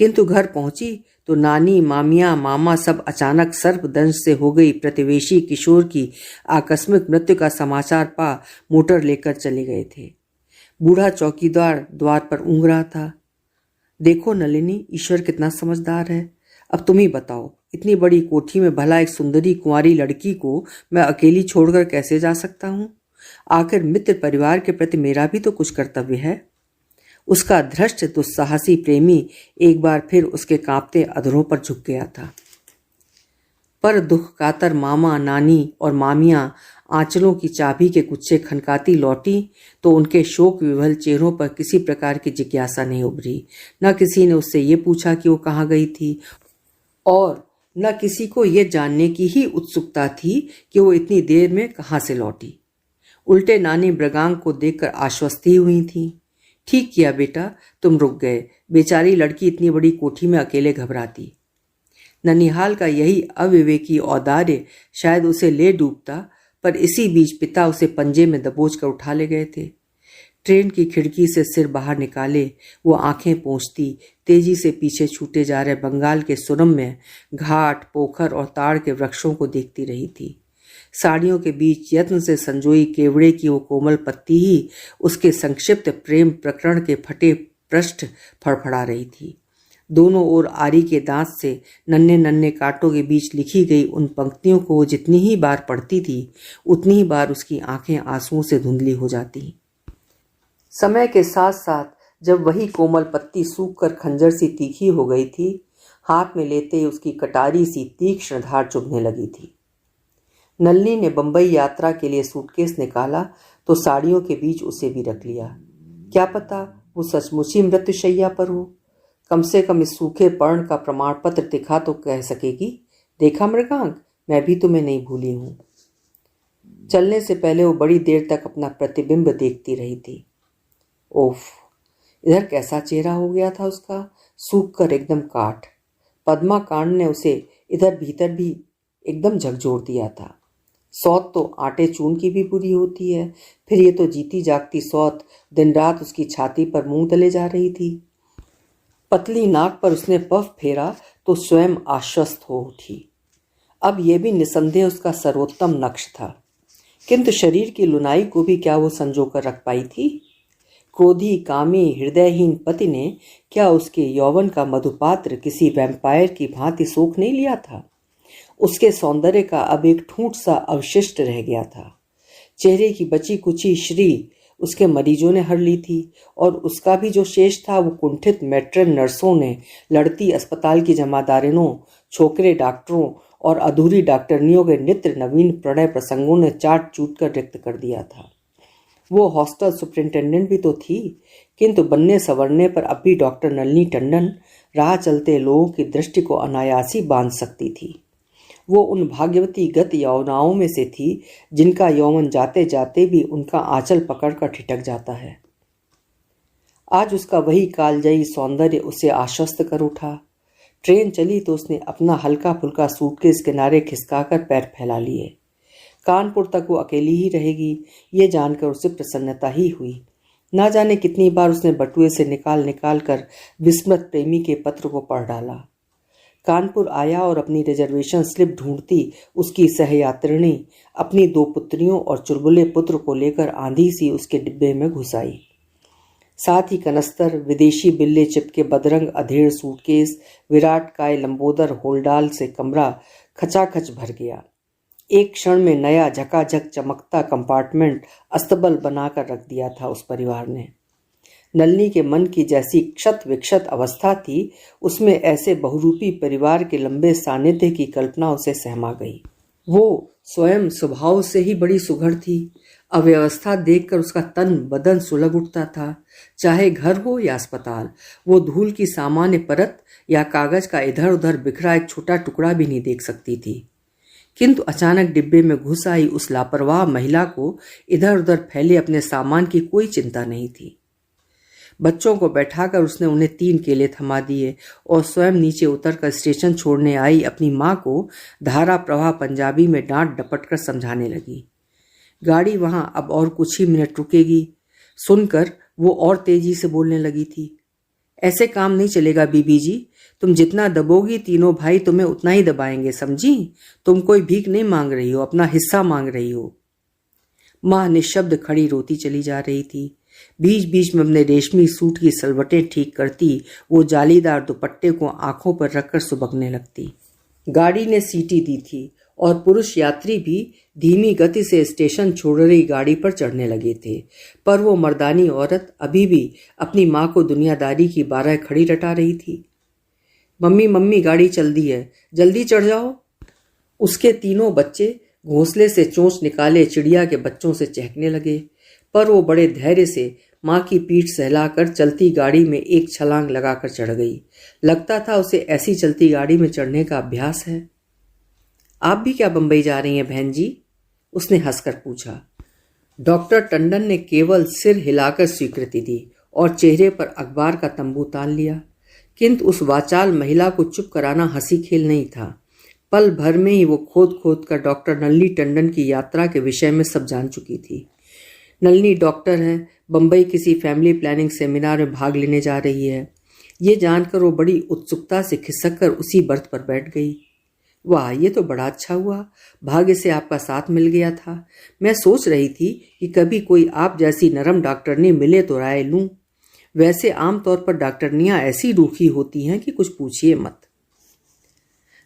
किंतु घर पहुंची तो नानी, मामियां, मामा सब अचानक सर्पदंश से हो गई प्रतिवेशी किशोर की आकस्मिक मृत्यु का समाचार पा मोटर लेकर चले गए थे। बूढ़ा चौकीदार द्वार पर ऊँघ रहा था। देखो नलिनी, ईश्वर कितना समझदार है। अब तुम ही बताओ, इतनी बड़ी कोठी में भला एक सुंदरी कुंवारी लड़की को मैं अकेली छोड़कर कैसे जा सकता हूँ? आखिर मित्र परिवार के प्रति मेरा भी तो कुछ कर्तव्य है। उसका धृष्ट दुस्साहसी प्रेमी एक बार फिर उसके कांपते अधरों पर झुक गया था। पर दुख कातर मामा, नानी और मामियां आंचलों की चाबी के गुच्छे खनकाती लौटी तो उनके शोक विवल चेहरों पर किसी प्रकार की जिज्ञासा नहीं उभरी। न किसी ने उससे ये पूछा कि वो कहाँ गई थी, और न किसी को ये जानने की ही उत्सुकता थी कि वो इतनी देर में कहाँ से लौटी। उल्टे नानी मृगांक को देखकर आश्वस्ति हुई थी। ठीक किया बेटा, तुम रुक गए। बेचारी लड़की इतनी बड़ी कोठी में अकेले घबराती। ननिहाल का यही अविवेकी औदार्य शायद उसे ले डूबता, पर इसी बीच पिता उसे पंजे में दबोच कर उठा ले गए थे। ट्रेन की खिड़की से सिर बाहर निकाले वो आंखें पोंछती तेजी से पीछे छूटे जा रहे बंगाल के सुरम्य घाट, पोखर और ताड़ के वृक्षों को देखती रही थी। साड़ियों के बीच यत्न से संजोई केवड़े की वो कोमल पत्ती ही उसके संक्षिप्त प्रेम प्रकरण के फटे पृष्ठ फड़फड़ा रही थी। दोनों ओर आरी के दांत से नन्हे नन्हे कांटों के बीच लिखी गई उन पंक्तियों को जितनी ही बार पढ़ती थी उतनी ही बार उसकी आंखें आंसुओं से धुंधली हो जाती। समय के साथ साथ जब वही कोमल पत्ती सूख कर खंजर सी तीखी हो गई थी, हाथ में लेते ही उसकी कटारी सी तीक्ष्ण धार चुभने लगी थी। नलिनी ने बंबई यात्रा के लिए सूटकेस निकाला तो साड़ियों के बीच उसे भी रख लिया। क्या पता वो सचमुच ही मृत्युशैया पर हो। कम से कम इस सूखे पर्ण का प्रमाण पत्र दिखा तो कह सकेगी, देखा मृगांक, मैं भी तुम्हें नहीं भूली हूं। चलने से पहले वो बड़ी देर तक अपना प्रतिबिंब देखती रही थी। ओफ, इधर कैसा चेहरा हो गया था उसका, सूख कर एकदम काठ। पद्मा कांड ने उसे इधर भीतर भी एकदम झकझोर दिया था। सौत तो आटे चून की भी बुरी होती है, फिर ये तो जीती जागती सौत दिन रात उसकी छाती पर मुंह तले जा रही थी। पतली नाक पर उसने पफ फेरा तो स्वयं आश्वस्त हो उठी। अब यह भी निसंदेह उसका सर्वोत्तम नक्श था, किंतु शरीर की लुनाई को भी क्या वो संजोकर रख पाई थी? क्रोधी, कामी, हृदयहीन पति ने क्या उसके यौवन का मधुपात्र किसी वैम्पायर की भांति सोख नहीं लिया था? उसके सौंदर्य का अब एक ठूंठ सा अवशिष्ट रह गया था। चेहरे की बची कुची श्री उसके मरीजों ने हर ली थी, और उसका भी जो शेष था वो कुंठित मैट्रन नर्सों ने, लड़ती अस्पताल की जमादारिनों, छोकरे डॉक्टरों और अधूरी डॉक्टरनियों के नित्य नवीन प्रणय प्रसंगों ने चाट चूट कर रिक्त कर दिया था। वो हॉस्टल सुपरिंटेंडेंट भी तो थी, किंतु बनने संवरने पर अब भी डॉक्टर नलिनी टंडन राह चलते लोगों की दृष्टि को अनायास ही बांध सकती थी। वो उन भाग्यवती गत यौवनाओं में से थी जिनका यौवन जाते जाते भी उनका आंचल पकड़कर ठिठक जाता है। आज उसका वही कालजयी सौंदर्य उसे आश्वस्त कर उठा। ट्रेन चली तो उसने अपना हल्का फुल्का सूटकेस किनारे खिसकाकर पैर फैला लिए। कानपुर तक वो अकेली ही रहेगी, ये जानकर उसे प्रसन्नता ही हुई। ना जाने कितनी बार उसने बटुए से निकाल निकाल कर विस्मृत प्रेमी के पत्र को पढ़ डाला। कानपुर आया और अपनी रिजर्वेशन स्लिप ढूंढती उसकी सहयात्रिणी अपनी 2 पुत्रियों और चुलबुले पुत्र को लेकर आंधी सी उसके डिब्बे में घुस आई। साथ ही कनस्तर, विदेशी बिल्ले चिपके बदरंग अधेड़ सूटकेस, विराट काय लंबोदर होलडाल से कमरा खचाखच भर गया। एक क्षण में नया झकाझक चमकता कंपार्टमेंट अस्तबल बनाकर रख दिया था उस परिवार ने। नलिनी के मन की जैसी क्षत विक्षत अवस्था थी, उसमें ऐसे बहुरूपी परिवार के लंबे सानिध्य की कल्पना उसे सहमा गई। वो स्वयं स्वभाव से ही बड़ी सुघड़ थी। अव्यवस्था देखकर उसका तन बदन सुलग उठता था। चाहे घर हो या अस्पताल, वो धूल की सामान्य परत या कागज का इधर उधर बिखरा एक छोटा टुकड़ा भी नहीं देख सकती थी। किंतु अचानक डिब्बे में घुस आई उस लापरवाह महिला को इधर उधर फैले अपने सामान की कोई चिंता नहीं थी। बच्चों को बैठाकर उसने उन्हें 3 केले थमा दिए और स्वयं नीचे उतरकर स्टेशन छोड़ने आई अपनी माँ को धारा प्रवाह पंजाबी में डांट डपट कर समझाने लगी। गाड़ी वहां अब और कुछ ही मिनट रुकेगी। सुनकर वो और तेजी से बोलने लगी थी। ऐसे काम नहीं चलेगा बीबी जी, तुम जितना दबोगी तीनों भाई तुम्हें उतना ही दबाएंगे, समझी? तुम कोई भीख नहीं मांग रही हो, अपना हिस्सा मांग रही हो। माँ निशब्द खड़ी रोती चली जा रही थी। बीच बीच में अपने रेशमी सूट की सलवटें ठीक करती वो जालीदार दुपट्टे को आंखों पर रखकर सुबकने लगती। गाड़ी ने सीटी दी थी और पुरुष यात्री भी धीमी गति से स्टेशन छोड़ रही गाड़ी पर चढ़ने लगे थे, पर वो मर्दानी औरत अभी भी अपनी माँ को दुनियादारी की बारह खड़ी रटा रही थी। मम्मी मम्मी, गाड़ी चल दी है, जल्दी चढ़ जाओ। उसके तीनों बच्चे घोंसले से चोंच निकाले चिड़िया के बच्चों से चहकने लगे, पर वो बड़े धैर्य से माँ की पीठ सहलाकर चलती गाड़ी में एक छलांग लगाकर चढ़ गई। लगता था उसे ऐसी चलती गाड़ी में चढ़ने का अभ्यास है। आप भी क्या बंबई जा रही हैं बहन जी? उसने हंसकर पूछा। डॉक्टर टंडन ने केवल सिर हिलाकर स्वीकृति दी और चेहरे पर अखबार का तंबू तान लिया, किंतु उस वाचाल महिला को चुप कराना हंसी खेल नहीं था। पल भर में ही वो खोद खोद कर डॉक्टर नलिनी टंडन की यात्रा के विषय में सब जान चुकी थी। नलिनी डॉक्टर है, बंबई किसी फैमिली प्लानिंग सेमिनार में भाग लेने जा रही है। ये जानकर वो बड़ी उत्सुकता से खिसक कर उसी बर्थ पर बैठ गई। वाह, ये तो बड़ा अच्छा हुआ, भाग्य से आपका साथ मिल गया था। मैं सोच रही थी कि कभी कोई आप जैसी नरम डॉक्टरनी मिले तो राय लूं। वैसे आमतौर पर डॉक्टरनियां ऐसी रूखी होती हैं कि कुछ पूछिए मत।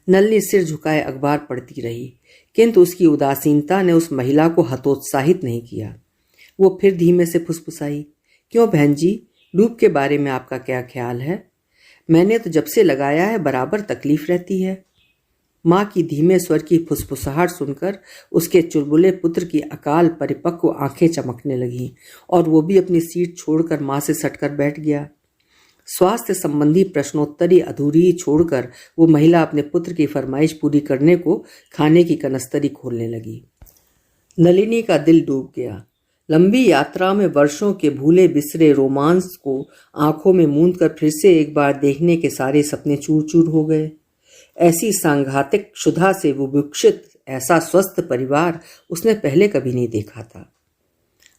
नलिनी सिर झुकाए अखबार पढ़ती रही, किंतु उसकी उदासीनता ने उस महिला को हतोत्साहित नहीं किया। वो फिर धीमे से फुसफुसाई, क्यों बहन जी, लूप के बारे में आपका क्या ख्याल है? मैंने तो जब से लगाया है बराबर तकलीफ रहती है। माँ की धीमे स्वर की फुसफुसाहट सुनकर उसके चुलबुले पुत्र की अकाल परिपक्व आंखें चमकने लगीं और वो भी अपनी सीट छोड़कर माँ से सटकर बैठ गया। स्वास्थ्य संबंधी प्रश्नोत्तरी अधूरी ही छोड़कर वो महिला अपने पुत्र की फरमाइश पूरी करने को खाने की कनस्तरी खोलने लगी। नलिनी का दिल डूब गया। लंबी यात्रा में वर्षों के भूले बिसरे रोमांस को आंखों में मूंद कर फिर से एक बार देखने के सारे सपने चूर चूर हो गए। ऐसी सांघातिक क्षुधा से विभुक्षित ऐसा स्वस्थ परिवार उसने पहले कभी नहीं देखा था।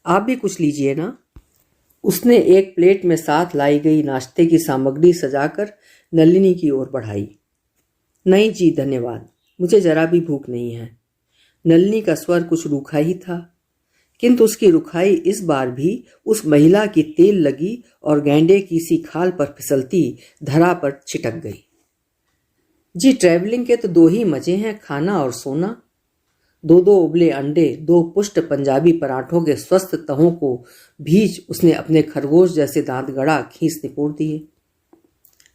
आप भी कुछ लीजिए ना। उसने एक प्लेट में साथ लाई गई नाश्ते की सामग्री सजाकर नलिनी की ओर बढ़ाई। नहीं जी धन्यवाद, मुझे जरा भी भूख नहीं है। नलिनी का स्वर कुछ रूखा ही था, किंतु उसकी रुखाई इस बार भी उस महिला की तेल लगी और गेंडे की सी खाल पर फिसलती धरा पर छिटक गई। जी ट्रैवलिंग के तो दो ही मजे हैं, खाना और सोना। दो दो उबले अंडे, दो पुष्ट पंजाबी पराठों के स्वस्थ तहों को भीज उसने अपने खरगोश जैसे दांत गड़ा खींच निपोड़ दिए।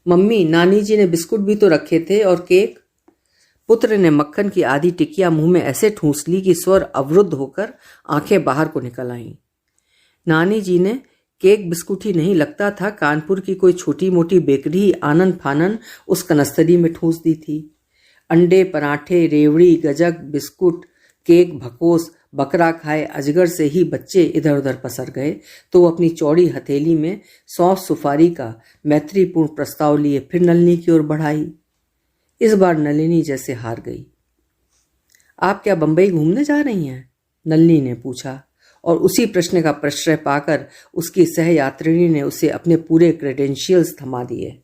मम्मी, नानी जी ने बिस्कुट भी तो रखे थे और केक। पुत्र ने मक्खन की आधी टिकिया मुंह में ऐसे ठूंस ली कि स्वर अवरुद्ध होकर आंखें बाहर को निकल आईं। नानी जी ने केक बिस्कुट ही नहीं, लगता था कानपुर की कोई छोटी मोटी बेकरी ही आनन फानन उस कनस्तरी में ठूंस दी थी। अंडे, पराठे, रेवड़ी, गजक, बिस्कुट, केक, भकोस, बकरा खाए अजगर से ही बच्चे इधर उधर पसर गए तो वो अपनी चौड़ी हथेली में सौंफ सुपारी का मैत्रीपूर्ण प्रस्ताव लिए फिर नलिनी की ओर बढ़ाई। इस बार नलिनी जैसे हार गई। आप क्या बंबई घूमने जा रही हैं? नलिनी ने पूछा और उसी प्रश्न का प्रश्रय पाकर उसकी सहयात्रिणी ने उसे अपने पूरे क्रेडेंशियल्स थमा दिए।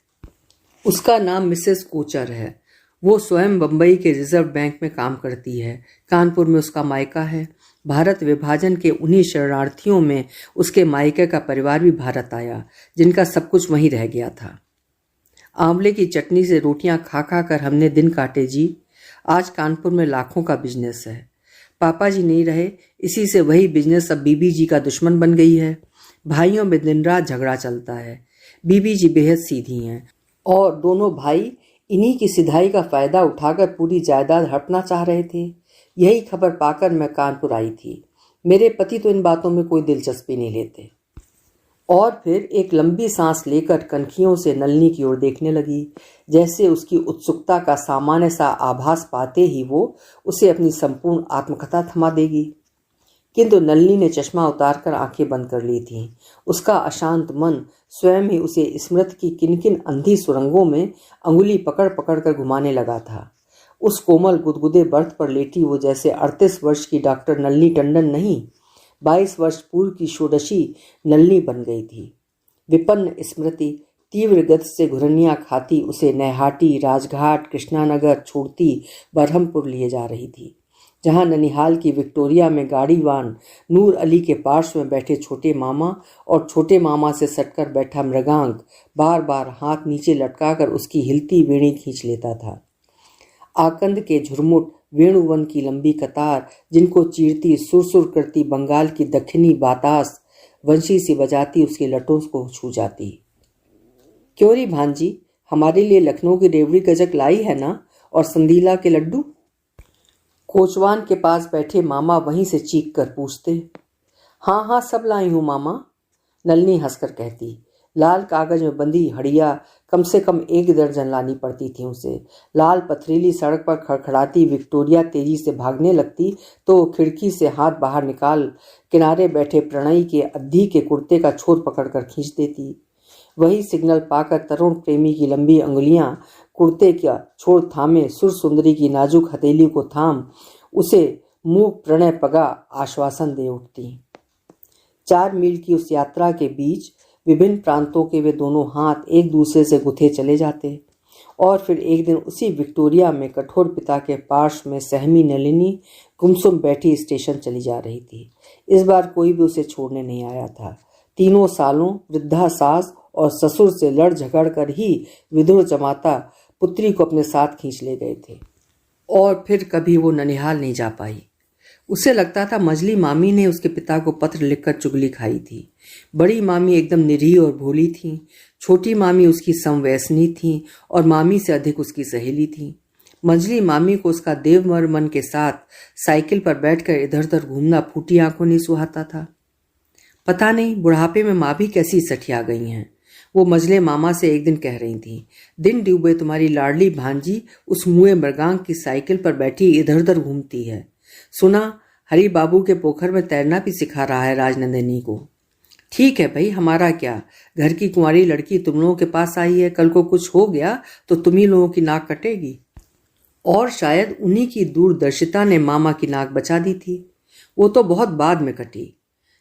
उसका नाम मिसेस कोचर है। वो स्वयं बंबई के रिजर्व बैंक में काम करती है। कानपुर में उसका मायका है। भारत विभाजन के उन्हीं शरणार्थियों में उसके मायके का परिवार भी भारत आया, जिनका सब कुछ वहीं रह गया था। आंवले की चटनी से रोटियां खा खा कर हमने दिन काटे जी। आज कानपुर में लाखों का बिजनेस है। पापा जी नहीं रहे, इसी से वही बिजनेस अब बीबी जी का दुश्मन बन गई है। भाइयों में दिन रात झगड़ा चलता है। बीबी जी बेहद सीधी हैं और दोनों भाई इन्हीं की सिधाई का फायदा उठाकर पूरी जायदाद हड़पना चाह रहे थे। यही खबर पाकर मैं कानपुर आई थी। मेरे पति तो इन बातों में कोई दिलचस्पी नहीं लेते। और फिर एक लंबी सांस लेकर कनखियों से नलिनी की ओर देखने लगी, जैसे उसकी उत्सुकता का सामान्य सा आभास पाते ही वो उसे अपनी संपूर्ण आत्मकथा थमा देगी। किंतु नलिनी ने चश्मा उतारकर आंखें बंद कर ली थीं। उसका अशांत मन स्वयं ही उसे स्मृति की किन किन अंधी सुरंगों में अंगुली पकड़ पकड़ कर घुमाने लगा था। उस कोमल गुदगुदे बर्थ पर लेटी वो जैसे 38 वर्ष की डॉक्टर नलिनी टंडन नहीं, 22 वर्ष पूर्व की षोडशी नलिनी बन गई थी। विपन्न स्मृति, तीव्र गति से घुरनियां खाती उसे नैहाटी, राजघाट, कृष्णानगर छोड़ती बरहमपुर लिए जा रही थी, जहां ननिहाल की विक्टोरिया में गाड़ीवान नूर अली के पार्श्व में बैठे छोटे मामा और छोटे मामा से सटकर बैठा मृगांक बार बार हाथ नीचे लटकाकर उसकी हिलती वेणी खींच लेता था। आकंद के झुरमुट वेणुवन की लंबी कतार, जिनको चीरती सुरसुर करती बंगाल की दक्षिणी बातास वंशी सी बजाती उसकी लटों को छू जाती। क्यों री भांजी, हमारे लिए लखनऊ की रेवड़ी गजक लाई है ना, और संदीला के लड्डू? कोचवान के पास बैठे मामा वहीं से चीख कर पूछते। हाँ हाँ, सब लाई हूँ मामा, नलनी हंसकर कहती। लाल कागज में बंधी हड़िया कम से कम 1 दर्जन लानी पड़ती थी उसे। लाल पथरीली सड़क पर खड़खड़ाती विक्टोरिया तेजी से भागने लगती तो खिड़की से हाथ बाहर निकाल किनारे बैठे प्रणयी के अद्धी के कुर्ते का छोर पकड़कर खींच देती। वही सिग्नल पाकर तरुण प्रेमी की लंबी अंगुलियां कुर्ते का छोर थामे सुर सुंदरी की नाजुक हथेली को थाम उसे मूक प्रणय पगा आश्वासन दे उठती। 4 मील की उस यात्रा के बीच विभिन्न प्रांतों के वे दोनों हाथ एक दूसरे से गुथे चले जाते और फिर एक दिन उसी विक्टोरिया में कठोर पिता के पार्श्व में सहमी नलिनी गुमसुम बैठी स्टेशन चली जा रही थी। इस बार कोई भी उसे छोड़ने नहीं आया था। 3 सालों वृद्धा सास और ससुर से लड़ झगड़ कर ही विधुर जमाता पुत्री को अपने साथ खींच ले गए थे और फिर कभी वो ननिहाल नहीं जा पाई। उसे लगता था मझली मामी ने उसके पिता को पत्र लिखकर चुगली खाई थी। बड़ी मामी एकदम निरीह और भोली थी, छोटी मामी उसकी समवयस्नी थी और मामी से अधिक उसकी सहेली थी। मंझली मामी को उसका देवमर मन के साथ साइकिल पर बैठकर इधर उधर घूमना फूटी आंखों नहीं सुहाता था। पता नहीं बुढ़ापे में माँ भी कैसी सठिया गई हैं। वो मझले मामा से एक दिन कह रही थी, दिन डूबे तुम्हारी लाडली भांजी उस मुए मृगांक की साइकिल पर बैठी इधर उधर घूमती है। सुना हरि बाबू के पोखर में तैरना भी सिखा रहा है राजनंदिनी को। ठीक है भाई, हमारा क्या, घर की कुंवारी लड़की तुम लोगों के पास आई है, कल को कुछ हो गया तो तुम ही लोगों की नाक कटेगी। और शायद उन्हीं की दूरदर्शिता ने मामा की नाक बचा दी थी। वो तो बहुत बाद में कटी,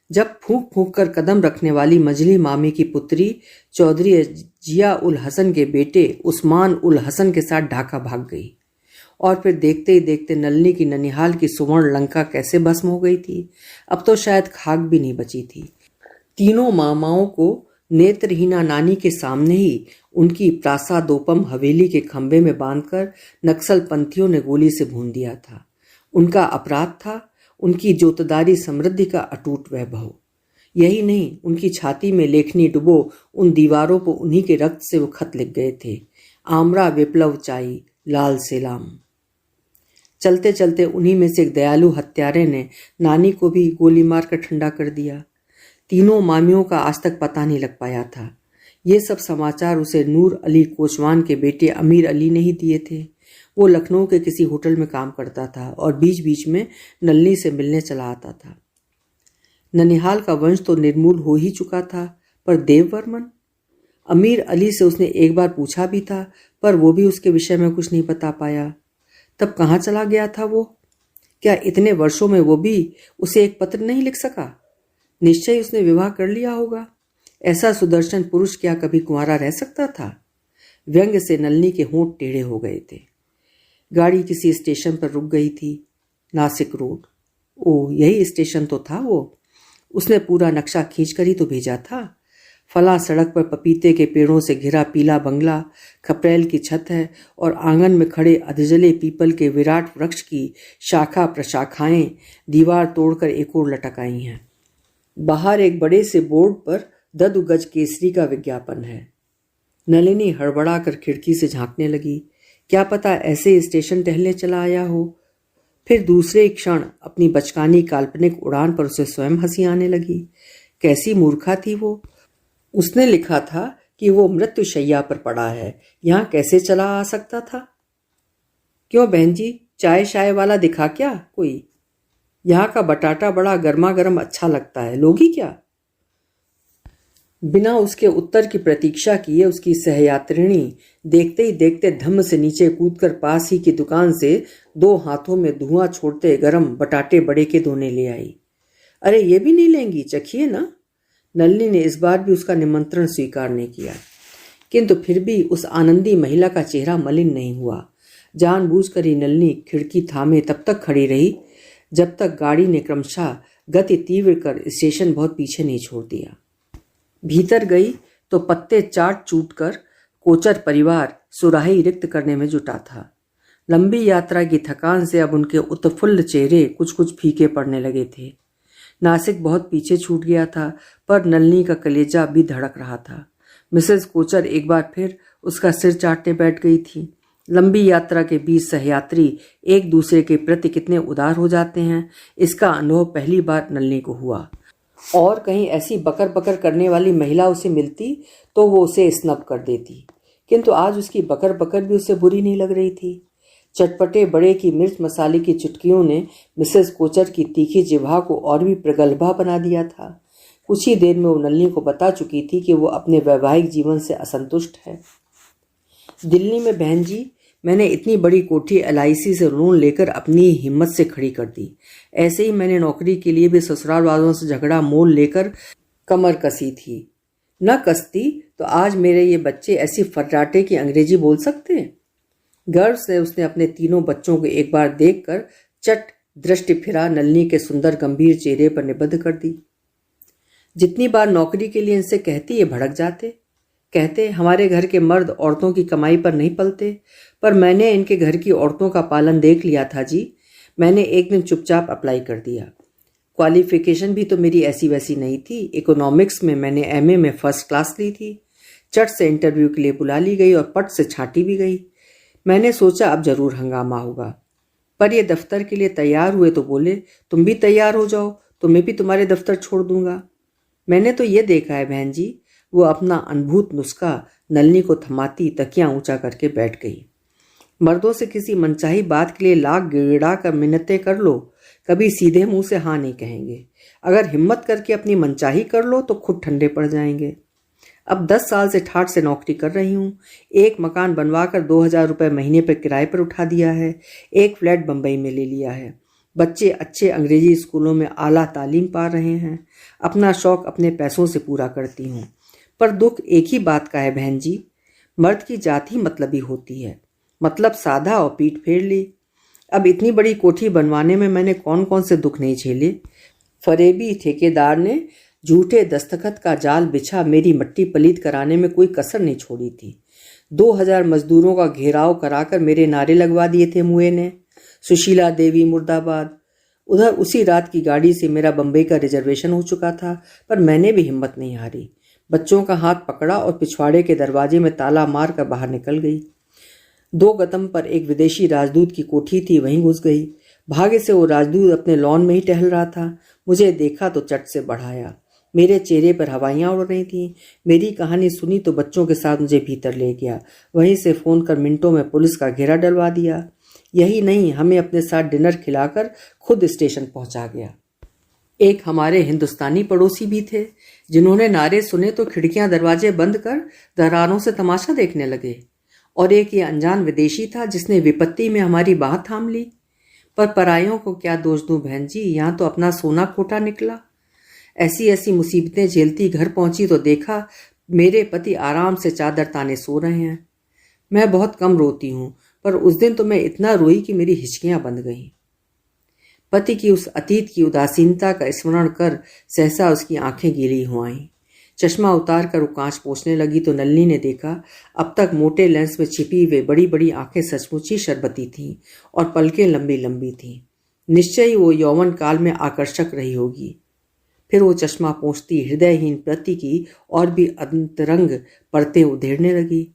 जब फूंक फूंक कर कदम रखने वाली मझली मामी की पुत्री चौधरी जिया उल हसन के बेटे उस्मान उल हसन के साथ ढाका भाग गई। और फिर देखते ही देखते नलनी की ननिहाल की सुवर्ण लंका कैसे भस्म हो गई थी। अब तो शायद खाक भी नहीं बची थी। तीनों मामाओं को नेत्रहीना नानी के सामने ही उनकी प्रासादोपम हवेली के खंभे में बांधकर नक्सल पंथियों ने गोली से भून दिया था। उनका अपराध था उनकी जोतदारी समृद्धि का अटूट वैभव। यही नहीं, उनकी छाती में लेखनी डुबो उन दीवारों पर उन्हीं के रक्त से वो खत लिख गए थे, आमरा विप्लव चाई, लाल सेलाम। चलते चलते उन्हीं में से एक दयालु हत्यारे ने नानी को भी गोली मारकर ठंडा कर दिया। तीनों मामियों का आज तक पता नहीं लग पाया था। ये सब समाचार उसे नूर अली कोचवान के बेटे अमीर अली ने ही दिए थे। वो लखनऊ के किसी होटल में काम करता था और बीच बीच में नलनी से मिलने चला आता था। ननिहाल का वंश तो निर्मूल हो ही चुका था, पर देववर्मन? अमीर अली से उसने एक बार पूछा भी था, पर वो भी उसके विषय में कुछ नहीं बता पाया। तब कहाँ चला गया था वो? क्या इतने वर्षों में वो भी उसे एक पत्र नहीं लिख सका? निश्चय उसने विवाह कर लिया होगा। ऐसा सुदर्शन पुरुष क्या कभी कुंवारा रह सकता था? व्यंग से नलनी के होंठ टेढ़े हो गए थे। गाड़ी किसी स्टेशन पर रुक गई थी, नासिक रोड। ओह, यही स्टेशन तो था वो। उसने पूरा नक्शा खींचकर ही तो भेजा था। फला सड़क पर पपीते के पेड़ों से घिरा पीला बंगला, खपरेल की छत है और आंगन में खड़े अधजले पीपल के विराट वृक्ष की शाखा प्रशाखाएं दीवार तोड़कर एक ओर लटक आई हैं। बाहर एक बड़े से बोर्ड पर ददुगज केसरी का विज्ञापन है। नलिनी हड़बड़ाकर खिड़की से झांकने लगी। क्या पता ऐसे स्टेशन टहलने चला आया हो। फिर दूसरे क्षण अपनी बचकानी काल्पनिक उड़ान पर उसे स्वयं हंसी आने लगी। कैसी मूर्खा थी वो। उसने लिखा था कि वो मृत्युशैया पर पड़ा है, यहाँ कैसे चला आ सकता था? क्यों बहन जी, चाय शाय वाला दिखा क्या कोई? यहाँ का बटाटा बड़ा गर्मा गर्म अच्छा लगता है, लोगी क्या? बिना उसके उत्तर की प्रतीक्षा किए उसकी सहयात्रिणी देखते ही देखते धम्म से नीचे कूदकर पास ही की दुकान से 2 हाथों में धुआं छोड़ते गरम बटाटे बड़े के दोने ले आई। अरे ये भी नहीं लेंगी, चखिए ना। नलिनी ने इस बार भी उसका निमंत्रण स्वीकार नहीं किया। किंतु फिर भी उस आनंदी महिला का चेहरा मलिन नहीं हुआ। जानबूझकर ही नलिनी खिड़की थामे तब तक खड़ी रही जब तक गाड़ी ने क्रमशः गति तीव्र कर स्टेशन बहुत पीछे नहीं छोड़ दिया। भीतर गई तो पत्ते चाट चूट कर कोचर परिवार सुराही रिक्त करने में जुटा था। लंबी यात्रा की थकान से अब उनके उत्फुल्ल चेहरे कुछ कुछ फीके पड़ने लगे थे। नासिक बहुत पीछे छूट गया था, पर नलिनी का कलेजा भी धड़क रहा था। मिसेस कोचर एक बार फिर उसका सिर चाटने बैठ गई थी। लंबी यात्रा के बीच सहयात्री एक दूसरे के प्रति कितने उदार हो जाते हैं, इसका अनुभव पहली बार नलिनी को हुआ। और कहीं ऐसी बकर बकर करने वाली महिला उसे मिलती तो वो उसे स्नब कर देती, किंतु आज उसकी बकर बकर भी उसे बुरी नहीं लग रही थी। चटपटे बड़े की मिर्च मसाले की चुटकियों ने मिसेस कोचर की तीखी जिह्वा को और भी प्रगल्भा बना दिया था। कुछ ही देर में वो नलिनी को बता चुकी थी कि वो अपने वैवाहिक जीवन से असंतुष्ट है। दिल्ली में बहन जी, मैंने इतनी बड़ी कोठी LIC से लोन लेकर अपनी हिम्मत से खड़ी कर दी। ऐसे ही मैंने नौकरी के लिए भी ससुराल वालों से झगड़ा मोल लेकर कमर कसी थी। न कसती तो आज मेरे ये बच्चे ऐसी फर्राटे की अंग्रेजी बोल सकते। गर्व से उसने अपने तीनों बच्चों को एक बार देखकर चट दृष्टि फिरा नलिनी के सुंदर गंभीर चेहरे पर निबद्ध कर दी। जितनी बार नौकरी के लिए इनसे कहती ये भड़क जाते। कहते हमारे घर के मर्द औरतों की कमाई पर नहीं पलते, पर मैंने इनके घर की औरतों का पालन देख लिया था जी। मैंने एक दिन चुपचाप अप्लाई कर दिया। क्वालिफिकेशन भी तो मेरी ऐसी वैसी नहीं थी। इकोनॉमिक्स में मैंने MA में फर्स्ट क्लास ली थी। चट से इंटरव्यू के लिए बुला ली गई और पट से छांटी भी गई। मैंने सोचा अब जरूर हंगामा होगा, पर ये दफ्तर के लिए तैयार हुए तो बोले तुम भी तैयार हो जाओ, तुम्हें भी तुम्हारे दफ्तर छोड़ दूंगा। मैंने तो ये देखा है बहन जी। वो अपना अनुभूत नुस्खा नलिनी को थमाती तकिया ऊंचा करके बैठ गई। मर्दों से किसी मनचाही बात के लिए लाख गिड़गिड़ा कर मिन्नतें कर लो, कभी सीधे मुंह से हाँ नहीं कहेंगे। अगर हिम्मत करके अपनी मनचाही कर लो तो खुद ठंडे पड़ जाएंगे। अब 10 साल से ठाठ से नौकरी कर रही हूँ। एक मकान बनवाकर 2000 रुपये महीने पर किराए पर उठा दिया है। एक फ्लैट बम्बई में ले लिया है। बच्चे अच्छे अंग्रेजी स्कूलों में आला तालीम पा रहे हैं। अपना शौक अपने पैसों से पूरा करती हूँ। पर दुख एक ही बात का है बहन जी, मर्द की जात ही मतलबी होती है। मतलब साधा और पीठ फेर ली। अब इतनी बड़ी कोठी बनवाने में मैंने कौन कौन से दुख नहीं झेले। फरेबी ठेकेदार ने झूठे दस्तखत का जाल बिछा मेरी मट्टी पलीत कराने में कोई कसर नहीं छोड़ी थी। 2000 मजदूरों का घेराव कराकर मेरे नारे लगवा दिए थे मुए ने, सुशीला देवी मुर्दाबाद। उधर उसी रात की गाड़ी से मेरा बम्बई का रिजर्वेशन हो चुका था, पर मैंने भी हिम्मत नहीं हारी। बच्चों का हाथ पकड़ा और पिछवाड़े के दरवाजे में ताला मार कर बाहर निकल गई। 2 कदम पर एक विदेशी राजदूत की कोठी थी, वहीं घुस गई। भाग्य से वो राजदूत अपने लॉन में ही टहल रहा था। मुझे देखा तो चट से बढ़ाया। मेरे चेहरे पर हवाइयाँ उड़ रही थीं। मेरी कहानी सुनी तो बच्चों के साथ मुझे भीतर ले गया। वहीं से फ़ोन कर मिनटों में पुलिस का घेरा डलवा दिया। यही नहीं, हमें अपने साथ डिनर खिलाकर खुद स्टेशन पहुंचा गया। एक हमारे हिंदुस्तानी पड़ोसी भी थे, जिन्होंने नारे सुने तो खिड़कियां दरवाजे बंद कर दरारों से तमाशा देखने लगे। और एक ये अनजान विदेशी था जिसने विपत्ति में हमारी बाह थाम ली। पर परायों को क्या दोष दूं बहन जी, यहाँ तो अपना सोना खोटा निकला। ऐसी ऐसी मुसीबतें झेलती घर पहुंची तो देखा मेरे पति आराम से चादर ताने सो रहे हैं। मैं बहुत कम रोती हूँ, पर उस दिन तो मैं इतना रोई कि मेरी हिचकियां बंध गईं। पति की उस अतीत की उदासीनता का स्मरण कर सहसा उसकी आंखें गीली हो आईं। चश्मा उतार कर वो कांच पोंछने लगी तो नलिनी ने देखा अब तक मोटे लेंस में छिपी वे बड़ी बड़ी आंखें सचमुच ही शरबती थीं और पलकें लंबी लंबी थीं। निश्चय ही वो यौवन काल में आकर्षक रही होगी। फिर वो चश्मा पोंछती हृदयहीन प्रति की और भी अंतरंग परतें उधेड़ने लगी।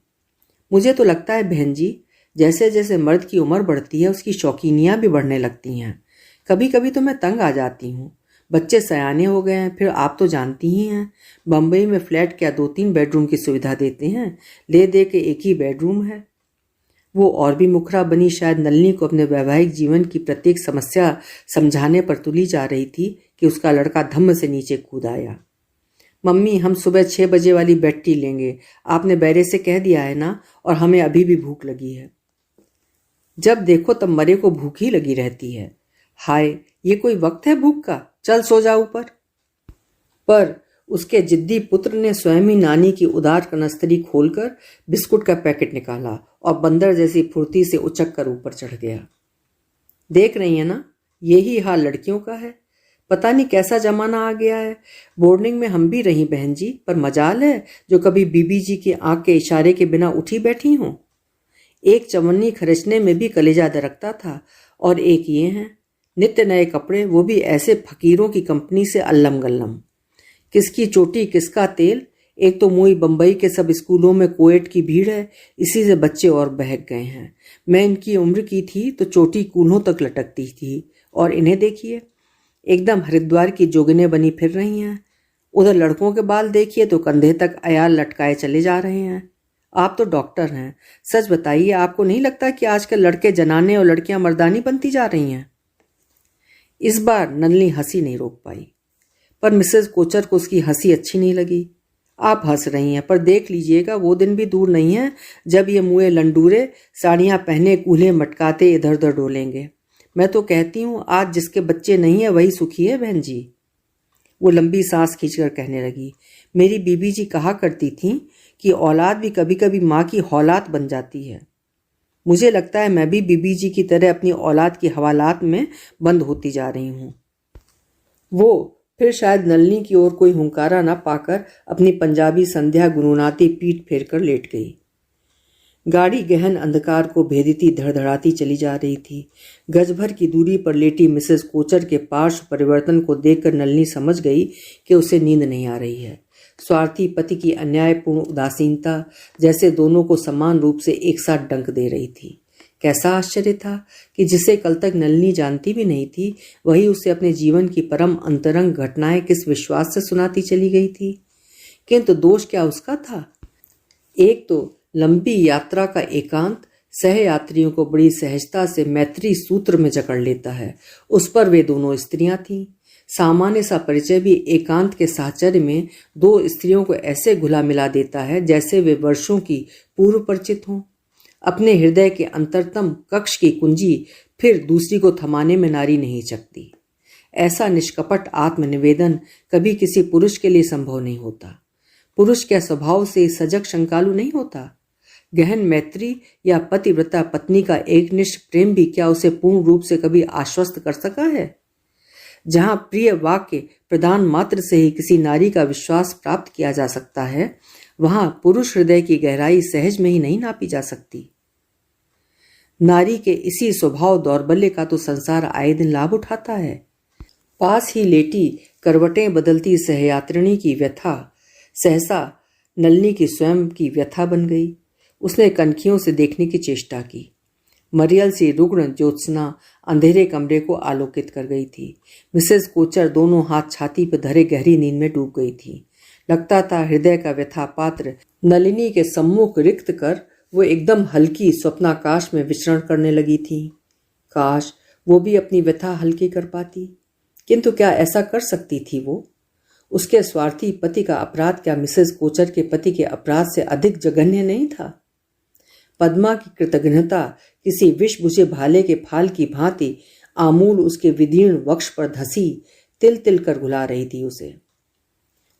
मुझे तो लगता है बहन जी, जैसे जैसे मर्द की उम्र बढ़ती है उसकी शौकीनियां भी बढ़ने लगती हैं। कभी कभी तो मैं तंग आ जाती हूँ। बच्चे सयाने हो गए हैं, फिर आप तो जानती ही हैं बम्बई में फ्लैट क्या 2-3 बेडरूम की सुविधा देते हैं, ले दे के एक ही बेडरूम है। वो और भी मुखरा बनी शायद नलिनी को अपने वैवाहिक जीवन की प्रत्येक समस्या समझाने पर तुली जा रही थी कि उसका लड़का धम्म से नीचे कूद आया। मम्मी, हम सुबह 6 बजे वाली बेड टी लेंगे, आपने बैरे से कह दिया है ना, और हमें अभी भी भूख लगी है। जब देखो तब मरे को भूख ही लगी रहती है। हाय, ये कोई वक्त है भूख का, चल सो जा ऊपर। पर उसके जिद्दी पुत्र ने स्वयं ही नानी की उदार कनस्तरी खोलकर बिस्कुट का पैकेट निकाला और बंदर जैसी फुर्ती से उचक कर ऊपर चढ़ गया। देख रही है ना, यही हाल लड़कियों का है। पता नहीं कैसा जमाना आ गया है। बोर्डिंग में हम भी रही बहन जी, पर मजाल है जो कभी बीबी जी की आंख के इशारे के बिना उठी बैठी हों। एक चवन्नी खर्चने में भी कलेजा दरकता था, और एक ये हैं, नित्य नए कपड़े, वो भी ऐसे फकीरों की कंपनी से अल्लम गल्लम। किसकी चोटी किसका तेल। एक तो मुई बंबई के सब स्कूलों में कोएट की भीड़ है, इसी से बच्चे और बहक गए हैं। मैं इनकी उम्र की थी तो चोटी कूल्हों तक लटकती थी, और इन्हें देखिए, एकदम हरिद्वार की जोगिनें बनी फिर रही हैं। उधर लड़कों के बाल देखिए तो कंधे तक अयाल लटकाए चले जा रहे हैं। आप तो डॉक्टर हैं, सच बताइए, आपको नहीं लगता कि आजकल लड़के जनाने और लड़कियां मर्दानी बनती जा रही हैं? इस बार नलिनी हंसी नहीं रोक पाई, पर मिसेस कोचर को उसकी हंसी अच्छी नहीं लगी। आप हंस रही हैं, पर देख लीजिएगा वो दिन भी दूर नहीं है जब ये मुँहे लंडूरे साड़ियाँ पहने कूल्हे मटकाते इधर उधर डोलेंगे। मैं तो कहती हूँ आज जिसके बच्चे नहीं है वही सुखी है बहन जी। वो लंबी सांस खींचकर कहने लगी, मेरी बीबी जी कहा करती थी कि औलाद भी कभी कभी माँ की हौलात बन जाती है। मुझे लगता है मैं भी बीबी जी की तरह अपनी औलाद की हवालात में बंद होती जा रही हूँ। वो फिर शायद नलिनी की ओर कोई हुंकारा न पाकर अपनी पंजाबी संध्या गुनगुनाती पीठ फेर कर लेट गई। गाड़ी गहन अंधकार को भेदती धड़धड़ाती चली जा रही थी। गज भर की दूरी पर लेटी मिसेस कोचर के पार्श्व परिवर्तन को देखकर नलिनी समझ गई कि उसे नींद नहीं आ रही है। स्वार्थी पति की अन्यायपूर्ण उदासीनता जैसे दोनों को समान रूप से एक साथ डंक दे रही थी। कैसा आश्चर्य था कि जिसे कल तक नलिनी जानती भी नहीं थी, वही उसे अपने जीवन की परम अंतरंग घटनाएं किस विश्वास से सुनाती चली गई थी। किंतु दोष क्या उसका था? एक तो लंबी यात्रा का एकांत सहयात्रियों को बड़ी सहजता से मैत्री सूत्र में जकड़ लेता है। उस पर वे दोनों स्त्रियां थीं। सामान्य सा परिचय भी एकांत के साहचर्य में दो स्त्रियों को ऐसे घुला मिला देता है जैसे वे वर्षों की पूर्व परिचित हों। अपने हृदय के अंतरतम कक्ष की कुंजी फिर दूसरी को थमाने में नारी नहीं चकती। ऐसा निष्कपट आत्मनिवेदन कभी किसी पुरुष के लिए संभव नहीं होता। पुरुष क्या स्वभाव से सजग शंकालु नहीं होता? गहन मैत्री या पतिव्रता पत्नी का एकनिष्ठ प्रेम भी क्या उसे पूर्ण रूप से कभी आश्वस्त कर सका है? जहां प्रिय वाक्य प्रदान मात्र से ही किसी नारी का विश्वास प्राप्त किया जा सकता है, वहां पुरुष हृदय की गहराई सहज में ही नहीं नापी जा सकती। नारी के इसी स्वभाव दौर्बल्य का तो संसार आए दिन लाभ उठाता है। पास ही लेटी करवटें बदलती सहयात्रिणी की व्यथा सहसा नलिनी की स्वयं की व्यथा बन गई। उसने कनखियों से देखने की चेष्टा की। मरियल सी रुग्ण ज्योत्सना अंधेरे कमरे को आलोकित कर गई थी। मिसेस कोचर दोनों हाथ छाती पर धरे गहरी नींद में डूब गई थी। लगता था हृदय का व्यथा पात्र नलिनी के सम्मुख रिक्त कर वो एकदम हल्की स्वप्नाकाश में विचरण करने लगी थी। काश वो भी अपनी व्यथा हल्की कर पाती, किंतु क्या ऐसा कर सकती थी वो? उसके स्वार्थी पति का अपराध क्या मिसेस कोचर के पति के अपराध से अधिक जघन्य नहीं था? पद्मा की कृतघ्नता किसी विष बुझे भाले के फाल की भांति आमूल उसके विदीर्ण वक्ष पर धसी तिल तिल कर घुला रही थी।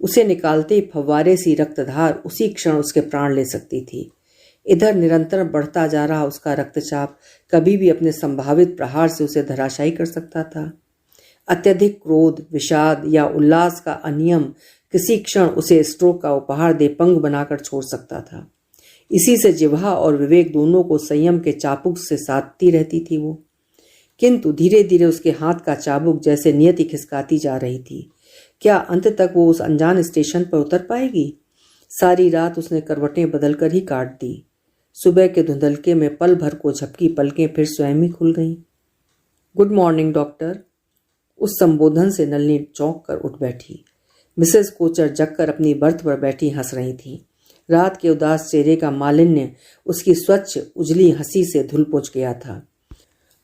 उसे निकालते फव्वारे सी रक्तधार उसी क्षण उसके प्राण ले सकती थी। इधर निरंतर बढ़ता जा रहा उसका रक्तचाप कभी भी अपने संभावित प्रहार से उसे धराशायी कर सकता था। अत्यधिक क्रोध, विषाद या उल्लास का अनियम किसी क्षण उसे स्ट्रोक का उपहार दे पंग बनाकर छोड़ सकता था। इसी से जिह्वा और विवेक दोनों को संयम के चाबुक से साधती रहती थी वो। किंतु धीरे धीरे उसके हाथ का चाबुक जैसे नियति खिसकाती जा रही थी। क्या अंत तक वो उस अनजान स्टेशन पर उतर पाएगी? सारी रात उसने करवटें बदलकर ही काट दी। सुबह के धुंधलके में पल भर को झपकी पलकें फिर स्वयं ही खुल गईं। Good morning doctor. उस संबोधन से नलिनी चौंक कर उठ बैठी। मिसेस कोचर जगकर अपनी बर्थ पर बैठी हंस रही थी। रात के उदास चेहरे का मालिन्य उसकी स्वच्छ उजली हंसी से धुल पहुंच गया था।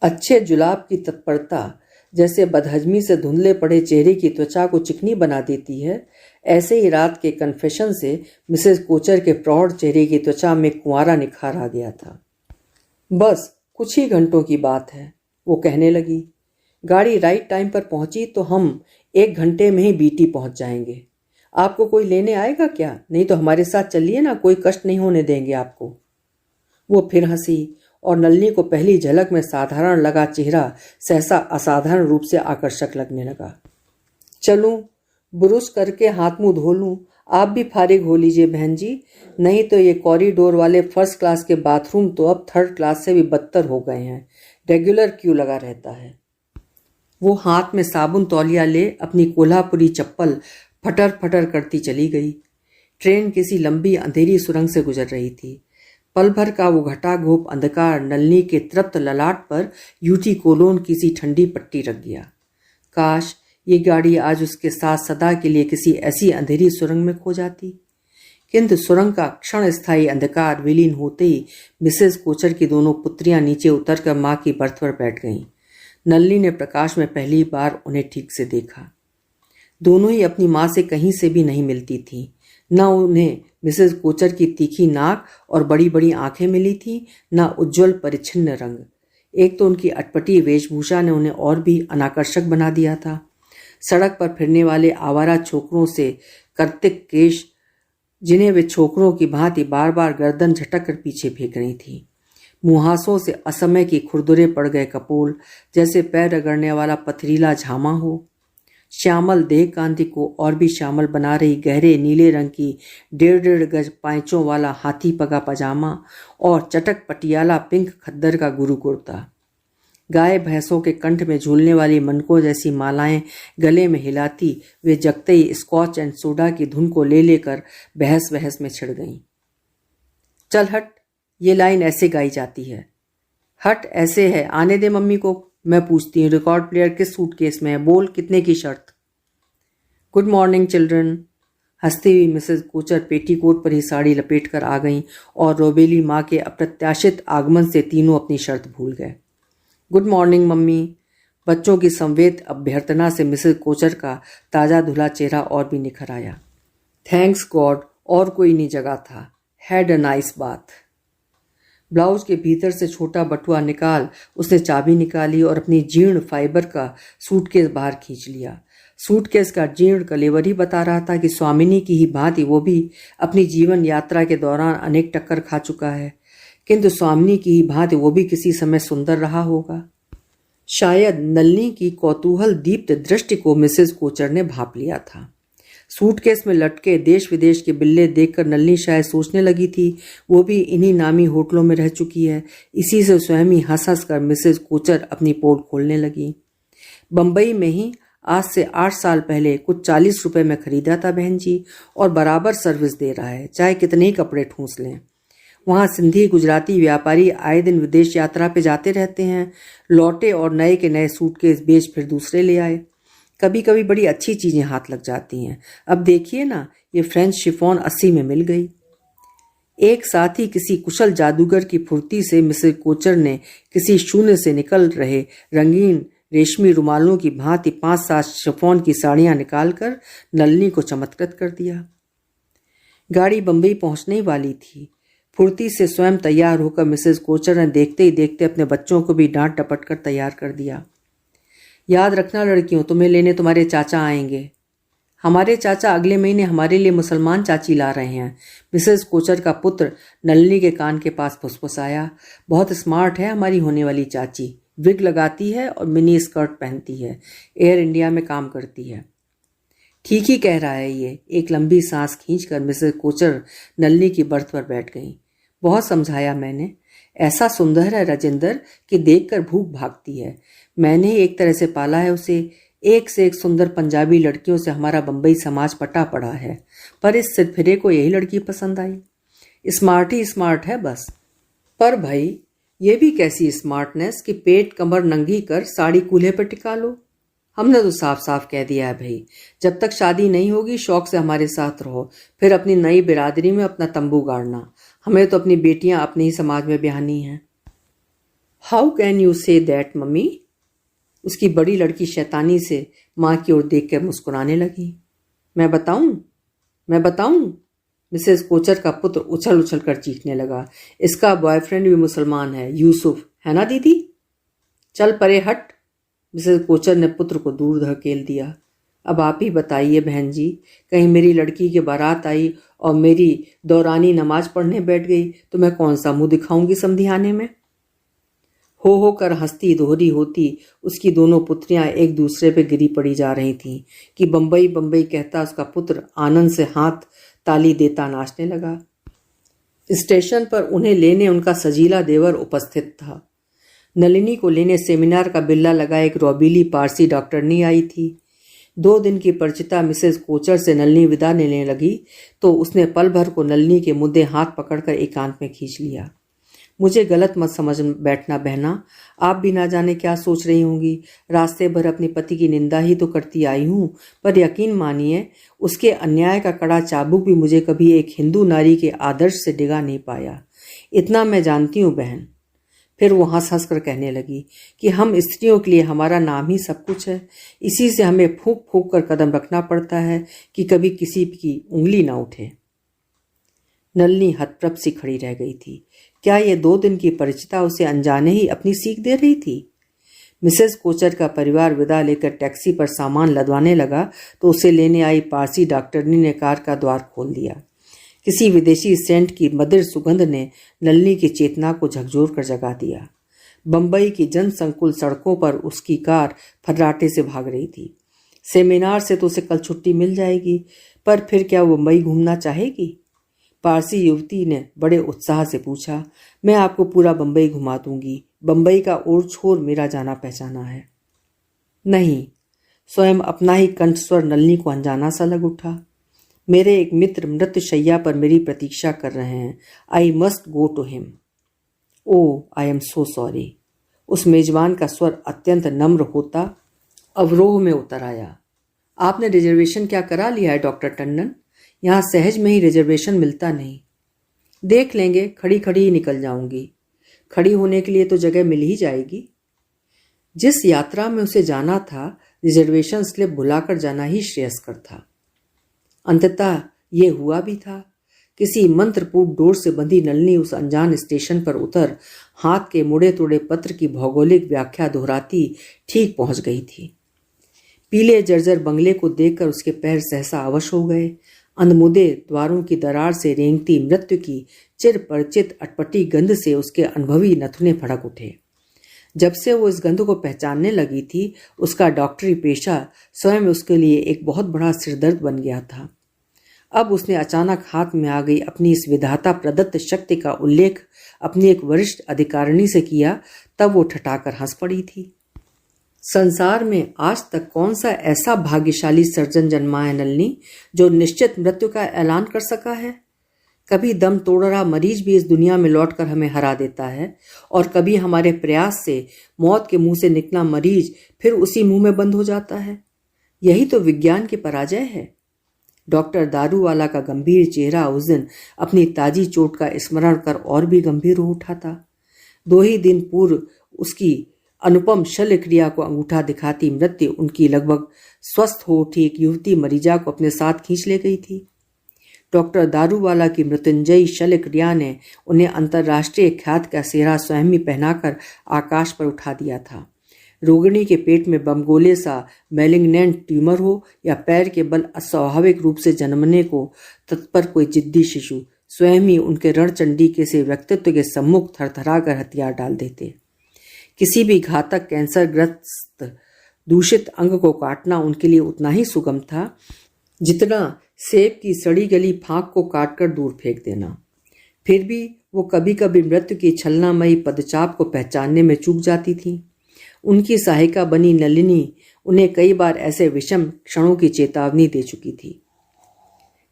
अच्छे जुलाब की तत्परता जैसे बदहजमी से धुंधले पड़े चेहरे की त्वचा को चिकनी बना देती है, ऐसे ही रात के कन्फेशन से मिसेस कोचर के प्रौढ़ चेहरे की त्वचा में कुंवारा निखार आ गया था। बस कुछ ही घंटों की बात है, वो कहने लगी। गाड़ी राइट टाइम पर पहुंची तो हम 1 घंटे में ही बीटी पहुंच जाएंगे। आपको कोई लेने आएगा क्या? नहीं तो हमारे साथ चलिए ना, कोई कष्ट नहीं होने देंगे आपको। वो फिर हंसी और नलिनी को पहली झलक में साधारण लगा चेहरा सहसा असाधारण रूप से आकर्षक लगने लगा। चलूं, ब्रुश करके हाथ मुंह धो लूं, आप भी फारिग हो लीजिए बहन जी, नहीं तो ये कॉरिडोर वाले फर्स्ट क्लास के बाथरूम तो अब थर्ड क्लास से भी बदतर हो गए हैं, रेगुलर क्यू लगा रहता है। वो हाथ में साबुन तौलिया ले अपनी कोल्हापुरी चप्पल फटर फटर करती चली गई। ट्रेन किसी लंबी अंधेरी सुरंग से गुजर रही थी। पल भर का वो घटाघोप अंधकार नलिनी के तृप्त ललाट पर यूटी कोलोन की सी ठंडी पट्टी रख गया। काश ये गाड़ी आज उसके साथ सदा के लिए किसी ऐसी अंधेरी सुरंग में खो जाती। किंतु सुरंग का क्षण स्थायी अंधकार विलीन होते ही मिसेस कोचर की दोनों पुत्रियां नीचे उतरकर मां की बर्थ पर बैठ गईं। नलिनी ने प्रकाश में पहली बार उन्हें ठीक से देखा। दोनों ही अपनी मां से कहीं से भी नहीं मिलती थीं। न उन्हें मिसेस कोचर की तीखी नाक और बड़ी बड़ी आंखें मिली थी, न उज्जवल परिच्छिन्न रंग। एक तो उनकी अटपटी वेशभूषा ने उन्हें और भी अनाकर्षक बना दिया था। सड़क पर फिरने वाले आवारा छोकरों से कर्तिक केश, जिन्हें वे छोकरों की भांति बार बार गर्दन झटक कर पीछे फेंक रही थी। मुहासों से असमय की खुरदुरे पड़ गए कपोल, जैसे पैर रगड़ने वाला पथरीला झामा हो। श्यामल देह कांति को और भी श्यामल बना रही गहरे नीले रंग की 1.5 गज पांचों वाला हाथी पगा पजामा और चटक पटियाला पिंक खद्दर का गुरु कुर्ता। गाय भैंसों के कंठ में झूलने वाली मनकों जैसी मालाएं गले में हिलाती वे जगते ही स्कॉच एंड सोडा की धुन को ले लेकर बहस बहस में छिड़ गईं। चल हट, ये लाइन ऐसे गाई जाती है। हट ऐसे है, आने दे मम्मी को, मैं पूछती हूँ रिकॉर्ड प्लेयर किस सूटकेस में है, बोल कितने की शर्त। Good morning children. हंसती हुई मिसेस कोचर पेटीकोट पर ही साड़ी लपेट कर आ गईं और रोबेली माँ के अप्रत्याशित आगमन से तीनों अपनी शर्त भूल गए। Good morning mummy. बच्चों की संवेद अभ्यर्थना से मिसेस कोचर का ताजा धुला चेहरा और भी निखर आया। थैंक्स गॉड, और कोई नहीं जगा था। Had a nice bath. Blouse के भीतर से छोटा बटुआ निकाल उसने चाबी निकाली और अपनी जीर्ण फाइबर का सूटकेस बाहर खींच लिया। सूटकेस का जीर्ण कलेवर ही बता रहा था कि स्वामिनी की ही भांति वो भी अपनी जीवन यात्रा के दौरान अनेक टक्कर खा चुका है, किंतु स्वामिनी की ही भांति वो भी किसी समय सुंदर रहा होगा। शायद नलिनी की कौतूहल दीप्त दृष्टि को मिसेस कोचर ने भांप लिया था। सूटकेस में लटके देश विदेश के बिल्ले देखकर नलिनी शायद सोचने लगी थी वो भी इन्हीं नामी होटलों में रह चुकी है। इसी से स्वयं ही हंस हंस कर मिसेस कोचर अपनी पोल खोलने लगी। बंबई में ही आज से 8 साल पहले कुछ 40 रुपए में खरीदा था बहन जी, और बराबर सर्विस दे रहा है, चाहे कितने ही कपड़े ठूंस लें। वहाँ सिंधी गुजराती व्यापारी आए दिन विदेश यात्रा पे जाते रहते हैं, लौटे और नए के नए सूटकेस बेच फिर दूसरे ले आए। कभी कभी बड़ी अच्छी चीजें हाथ लग जाती हैं। अब देखिए ना, ये फ्रेंच शिफॉन 80 में मिल गई। एक साथ ही किसी कुशल जादूगर की फुर्ती से मिसेस कोचर ने किसी शून्य से निकल रहे रंगीन रेशमी रुमालों की भांति 5-7 शिफॉन की साड़ियां निकालकर नलिनी को चमत्कृत कर दिया। गाड़ी बंबई पहुंचने वाली थी। फुर्ती से स्वयं तैयार होकर मिसेस कोचर ने देखते ही देखते अपने बच्चों को भी डांट डपट कर तैयार कर दिया। याद रखना लड़कियों, तुम्हें लेने तुम्हारे चाचा आएंगे। हमारे चाचा अगले महीने हमारे लिए मुसलमान चाची ला रहे हैं। मिसेस कोचर का पुत्र नलिनी के कान के पास फुसफुसाया। बहुत स्मार्ट है हमारी होने वाली चाची, विग लगाती है और मिनी स्कर्ट पहनती है, एयर इंडिया में काम करती है। ठीक ही कह रहा है ये। एक लंबी सांस खींचकर मिसेस कोचर नलिनी की बर्थ पर बैठ गई। बहुत समझाया मैंने, ऐसा सुंदर है राजेंद्र कि देखकर भूख भागती है। मैंने ही एक तरह से पाला है उसे। एक से एक सुंदर पंजाबी लड़कियों से हमारा बंबई समाज पटा पड़ा है, पर इस सिरफिरे को यही लड़की पसंद आई। स्मार्ट ही स्मार्ट है बस। पर भाई ये भी कैसी स्मार्टनेस कि पेट कमर नंगी कर साड़ी कूल्हे पर टिका लो। हमने तो साफ साफ कह दिया है भाई, जब तक शादी नहीं होगी शौक से हमारे साथ रहो, फिर अपनी नई बिरादरी में अपना तंबू गाड़ना। हमें तो अपनी बेटियां अपने ही समाज में ब्याहनी हैं। How can you say that mummy? उसकी बड़ी लड़की शैतानी से माँ की ओर देखकर मुस्कुराने लगी। मैं बताऊं? मिसेस कोचर का पुत्र उछल उछल कर चीखने लगा। इसका बॉयफ्रेंड भी मुसलमान है, यूसुफ, है ना दीदी? चल परे हट। मिसेस कोचर ने पुत्र को दूर धकेल दिया। अब आप ही बताइए बहन जी, कहीं मेरी लड़की की बारात आई और मेरी दौरानी नमाज पढ़ने बैठ गई तो मैं कौन सा मुंह दिखाऊंगी समधियाने में। हो कर हंसती दोहरी होती उसकी दोनों पुत्रियां एक दूसरे पे गिरी पड़ी जा रही थीं कि बम्बई बम्बई कहता उसका पुत्र आनंद से हाथ ताली देता नाचने लगा। स्टेशन पर उन्हें लेने उनका सजीला देवर उपस्थित था। नलिनी को लेने सेमिनार का बिल्ला लगा एक रौबीली पारसी डॉक्टरनी आई थी। 2 दिन की परिचिता मिसेस कोचर से नलिनी विदा लेने लगी तो उसने पल भर को नलिनी के मुद्दे हाथ पकड़कर एकांत में खींच लिया। मुझे गलत मत समझ बैठना बहना, आप भी ना जाने क्या सोच रही होंगी। रास्ते भर अपने पति की निंदा ही तो करती आई हूँ, पर यकीन मानिए उसके अन्याय का कड़ा चाबुक भी मुझे कभी एक हिंदू नारी के आदर्श से डिगा नहीं पाया। इतना मैं जानती हूँ बहन। फिर वो हंस हंस कर कहने लगी कि हम स्त्रियों के लिए हमारा नाम ही सब कुछ है। इसी से हमें फूंक फूंक कर कदम रखना पड़ता है कि कभी किसी की उंगली ना उठे। नलिनी हतप्रभ सी खड़ी रह गई थी। क्या ये 2 दिन की परिचिता उसे अनजाने ही अपनी सीख दे रही थी? मिसेस कोचर का परिवार विदा लेकर टैक्सी पर सामान लदवाने लगा तो उसे लेने आई पारसी डॉक्टरनी ने कार का द्वार खोल दिया। किसी विदेशी सेंट की मधुर सुगंध ने नलिनी की चेतना को झकझोर कर जगा दिया। बंबई की जनसंकुल सड़कों पर उसकी कार फर्राटे से भाग रही थी। सेमिनार से तो उसे कल छुट्टी मिल जाएगी, पर फिर क्या वो बंबई घूमना चाहेगी? पारसी युवती ने बड़े उत्साह से पूछा, मैं आपको पूरा बंबई घुमा दूंगी। बंबई का ओर छोर मेरा जाना पहचाना है। नहीं, स्वयं अपना ही कंठस्वर नलिनी को अनजाना सा लग उठा। मेरे एक मित्र मृत्युशैया पर मेरी प्रतीक्षा कर रहे हैं। I must go to him. Oh, I am so sorry. उस मेजबान का स्वर अत्यंत नम्र होता अवरोह में उतर आया। आपने रिजर्वेशन क्या करा लिया है डॉक्टर टंडन? यहाँ सहज में ही रिजर्वेशन मिलता नहीं। देख लेंगे, खड़ी खड़ी ही निकल जाऊंगी। खड़ी होने के लिए तो जगह मिल ही जाएगी। जिस यात्रा में उसे जाना था, रिजर्वेशन स्लिप भुलाकर जाना ही श्रेयस्कर था। अंततः ये हुआ भी था। किसी मंत्रपूर्ण डोर से बंधी नलिनी उस अनजान स्टेशन पर उतर हाथ के मुड़े तोड़े पत्र की भौगोलिक व्याख्या दोहराती ठीक पहुंच गई थी। पीले जर्जर बंगले को देखकर उसके पैर सहसा अवश हो गए। अनमुदे द्वारों की दरार से रेंगती मृत्यु की चिर परिचित अटपटी गंध से उसके अनुभवी नथुने फड़क उठे। जब से वो इस गंध को पहचानने लगी थी, उसका डॉक्टरी पेशा स्वयं उसके लिए एक बहुत बड़ा सिरदर्द बन गया था। अब उसने अचानक हाथ में आ गई अपनी इस विधाता प्रदत्त शक्ति का उल्लेख अपनी एक वरिष्ठ अधिकारिणी से किया, तब वो ठठाकर हंस पड़ी थी। संसार में आज तक कौन सा ऐसा भाग्यशाली सर्जन जन्मा है नलिनी, जो निश्चित मृत्यु का ऐलान कर सका है? कभी दम तोड़ रहा मरीज भी इस दुनिया में लौटकर हमें हरा देता है, और कभी हमारे प्रयास से मौत के मुंह से निकला मरीज फिर उसी मुंह में बंद हो जाता है। यही तो विज्ञान की पराजय है। डॉक्टर दारूवाला का गंभीर चेहरा उस दिन अपनी ताजी चोट का स्मरण कर और भी गंभीर हो उठा था। 2 ही दिन पूर्व उसकी अनुपम शल्य क्रिया को अंगूठा दिखाती मृत्यु उनकी लगभग स्वस्थ हो उठी एक युवती मरीजा को अपने साथ खींच ले गई थी। डॉक्टर दारूवाला की मृत्युंजयी शल्य क्रिया ने उन्हें अंतर्राष्ट्रीय ख्यात का सेहरा स्वयं ही पहनाकर आकाश पर उठा दिया था। रोगिणी के पेट में बमगोले सा मैलिग्नेंट ट्यूमर हो या पैर के बल अस्वाभाविक रूप से जन्मने को तत्पर कोई जिद्दी शिशु, स्वयं ही उनके रणचंडी के से व्यक्तित्व के सम्मुख थरथरा कर हथियार डाल देते। किसी भी घातक कैंसर ग्रस्त दूषित अंग को काटना उनके लिए उतना ही सुगम था जितना सेब की सड़ी गली फांक को काटकर दूर फेंक देना। फिर भी वो कभी कभी मृत्यु की छलनामयी पदचाप को पहचानने में चूक जाती थी। उनकी सहायिका बनी नलिनी उन्हें कई बार ऐसे विषम क्षणों की चेतावनी दे चुकी थी।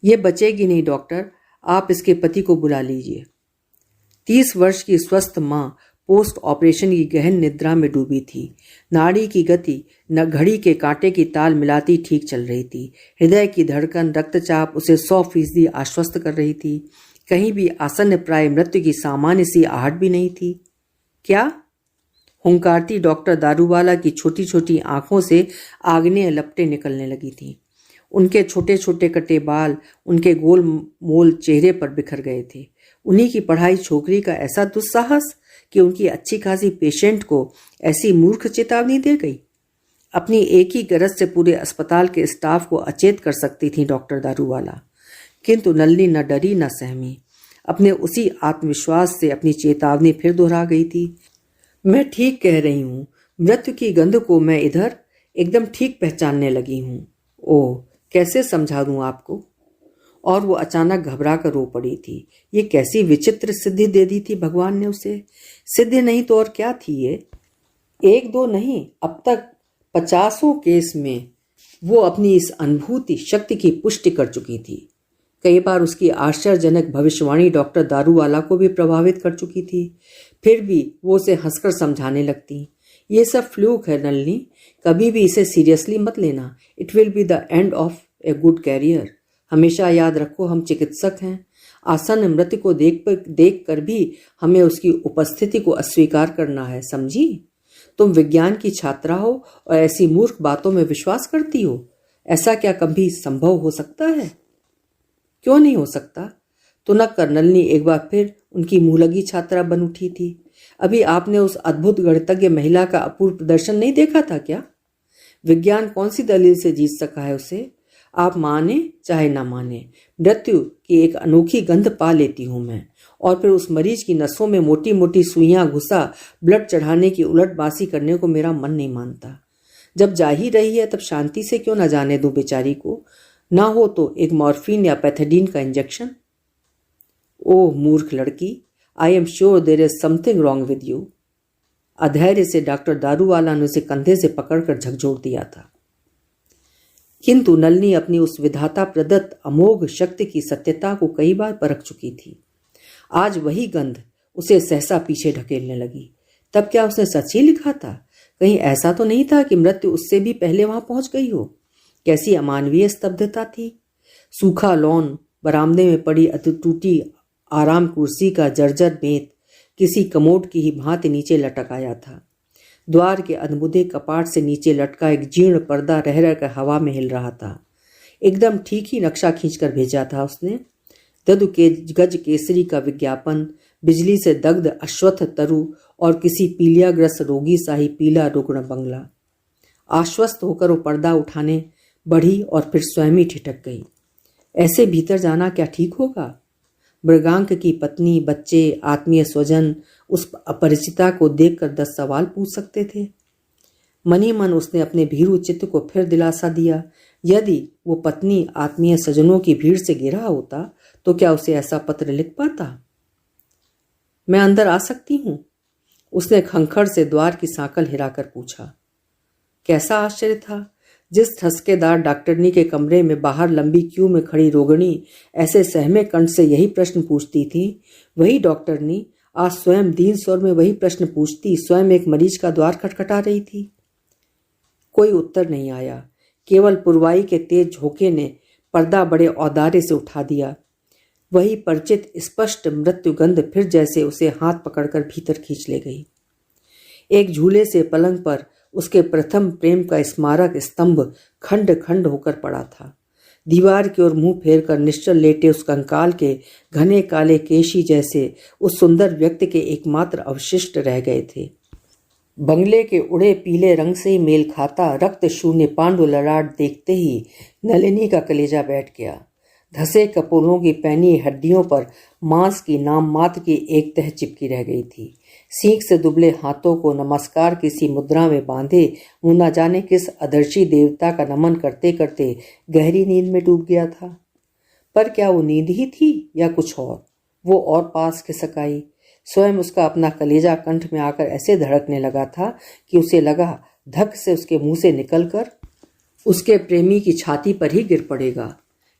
ये बचेगी नहीं डॉक्टर, आप इसके पति को बुला लीजिए। 30 वर्ष की स्वस्थ मां पोस्ट ऑपरेशन की गहन निद्रा में डूबी थी। नाड़ी की गति न घड़ी के कांटे की ताल मिलाती ठीक चल रही थी। हृदय की धड़कन, रक्तचाप उसे 100% आश्वस्त कर रही थी। कहीं भी आसन्न प्राय मृत्यु की सामान्य सी आहट भी नहीं थी। क्या? हुंकारती डॉक्टर दारूवाला की छोटी छोटी आंखों से आग्नेय लपटें निकलने लगी थीं। उनके छोटे छोटे कटे बाल उनके गोल मोल चेहरे पर बिखर गए थे। उन्हीं की पढ़ाई छोकरी का ऐसा दुस्साहस कि उनकी अच्छी खासी पेशेंट को ऐसी मूर्ख चेतावनी दे गई। अपनी एक ही गरज से पूरे अस्पताल के स्टाफ को अचेत कर सकती थी डॉक्टर दारूवाला। किंतु नलिनी न डरी न सहमी। अपने उसी आत्मविश्वास से अपनी चेतावनी फिर दोहरा गई थी। मैं ठीक कह रही हूँ, मृत्यु की गंध को मैं इधर एकदम ठीक पहचानने लगी हूँ। ओह, कैसे समझा दूं आपको? और वो अचानक घबरा कर रो पड़ी थी। ये कैसी विचित्र सिद्धि दे दी थी भगवान ने उसे। सिद्धि नहीं तो और क्या थी ये? एक दो नहीं, अब तक 50 केस में वो अपनी इस अनुभूति शक्ति की पुष्टि कर चुकी थी। कई बार उसकी आश्चर्यजनक भविष्यवाणी डॉक्टर दारूवाला को भी प्रभावित कर चुकी थी। फिर भी वो उसे हंसकर समझाने लगती, ये सब फ्लूक है नलिनी, कभी भी इसे सीरियसली मत लेना। It will be the end of a good career. हमेशा याद रखो, हम चिकित्सक हैं। आसन्न मृत्यु को देख कर भी हमें उसकी उपस्थिति को अस्वीकार करना है, समझी? तुम विज्ञान की छात्रा हो और ऐसी मूर्ख बातों में विश्वास करती हो। ऐसा क्या कभी संभव हो सकता है? क्यों नहीं हो सकता? तुनक कर नलिनी एक बार फिर उनकी मुंहलगी छात्रा बन उठी थी। अभी आपने उस अद्भुत गणितज्ञ महिला का अपूर्व प्रदर्शन नहीं देखा था क्या? विज्ञान कौन सी दलील से जीत सका है उसे? आप माने चाहे ना माने, मृत्यु की एक अनोखी गंध पा लेती हूं मैं। और फिर उस मरीज की नसों में मोटी मोटी सुइयां घुसा ब्लड चढ़ाने की उलटबासी करने को मेरा मन नहीं मानता। जब जा ही रही है तब शांति से क्यों न जाने दूं बेचारी को? ना हो तो एक मॉर्फिन या पैथेडीन का इंजेक्शन। ओह मूर्ख लड़की, I am sure there is something wrong with you. अधैर्य से डॉक्टर दारूवाला ने उसे कंधे से पकड़कर झकझोर दिया था। किंतु नलिनी अपनी उस विधाता प्रदत्त अमोघ शक्ति की सत्यता को कई बार परख चुकी थी। आज वही गंध उसे सहसा पीछे ढकेलने लगी। तब क्या उसने सच ही लिखा था? कहीं ऐसा तो नहीं था कि मृत्यु उससे भी पहले वहां पहुंच गई हो? कैसी अमानवीय स्तब्धता थी। सूखा लॉन, बरामदे में पड़ी टूटी आराम कुर्सी का जर्जर बेंत किसी कमोड की ही भांति नीचे लटक आया था। द्वार के अधमुदे कपाट से नीचे लटका एक जीर्ण पर्दा रह रहकर हवा में हिल रहा था। एकदम ठीक ही नक्शा खींचकर भेजा था उसने। ददु के गज केसरी का विज्ञापन, बिजली से दग्ध अश्वत्थ तरु और किसी पीलियाग्रस्त रोगी सा ही पीला रुग्ण बंगला। आश्वस्त होकर वो पर्दा उठाने बढ़ी और फिर स्वयं ही ठिठक गई। ऐसे भीतर जाना क्या ठीक होगा? मृगांक की पत्नी, बच्चे, आत्मीय स्वजन उस अपरिचिता को देखकर 10 सवाल पूछ सकते थे। मनी मन उसने अपने भीरू चित्त को फिर दिलासा दिया, यदि वो पत्नी आत्मीय सजनों की भीड़ से घिरा होता तो क्या उसे ऐसा पत्र लिख पाता? मैं अंदर आ सकती हूं? उसने खंखर से द्वार की सांकल हिलाकर पूछा। कैसा आश्चर्य था। जिस ठसकेदार डॉक्टरनी के कमरे में बाहर लंबी क्यू में खड़ी रोगिणी ऐसे सहमे कंठ से यही प्रश्न पूछती थी, वही डॉक्टरनी आज स्वयं दीन स्वर में वही प्रश्न पूछती स्वयं एक मरीज का द्वार खटखटा रही थी। कोई उत्तर नहीं आया। केवल पुरवाई के तेज झोंके ने पर्दा बड़े औदार्य से उठा दिया। वही परिचित स्पष्ट मृत्यु गंध फिर जैसे उसे हाथ पकड़कर भीतर खींच ले गई। एक झूले से पलंग पर उसके प्रथम प्रेम का स्मारक स्तंभ खंड खंड होकर पड़ा था। दीवार की ओर मुंह फेर कर निश्चल लेटे उस कंकाल के घने काले केशी जैसे उस सुंदर व्यक्ति के एकमात्र अवशिष्ट रह गए थे। बंगले के उड़े पीले रंग से ही मेल खाता रक्त शून्य पांडु ललाट देखते ही नलिनी का कलेजा बैठ गया। धसे कपोलों की पैनी हड्डियों पर मांस की नाम मात्र की एक तह चिपकी रह गई थी। सींग से दुबले हाथों को नमस्कार किसी मुद्रा में बांधे वो न जाने किस अदर्शी देवता का नमन करते करते गहरी नींद में डूब गया था। पर क्या वो नींद ही थी या कुछ और? वो और पास खिसक आई। स्वयं उसका अपना कलेजा कंठ में आकर ऐसे धड़कने लगा था कि उसे लगा धक से उसके मुंह से निकलकर उसके प्रेमी की छाती पर ही गिर पड़ेगा।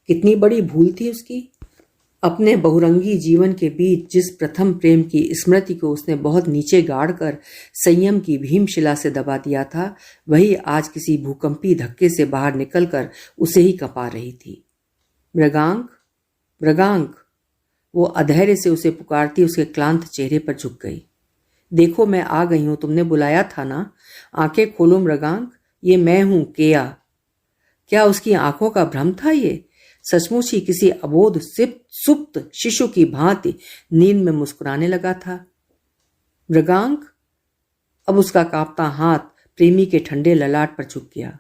कितनी बड़ी भूल थी उसकी। अपने बहुरंगी जीवन के बीच जिस प्रथम प्रेम की स्मृति को उसने बहुत नीचे गाड़कर संयम की भीमशिला से दबा दिया था, वही आज किसी भूकंपी धक्के से बाहर निकलकर उसे ही कपा रही थी। मृगांक, मृगांक, वो अधैर्य से उसे पुकारती उसके क्लांत चेहरे पर झुक गई। देखो मैं आ गई हूं, तुमने बुलाया था ना। आंखें खोलो मृगांक, ये मैं हूं केया। क्या उसकी आंखों का भ्रम था ये? सचमुच ही किसी अबोध सुप्त शिशु की भांति नींद में मुस्कुराने लगा था। मृगांक, अब उसका कांपता हाथ प्रेमी के ठंडे ललाट पर झुक गया।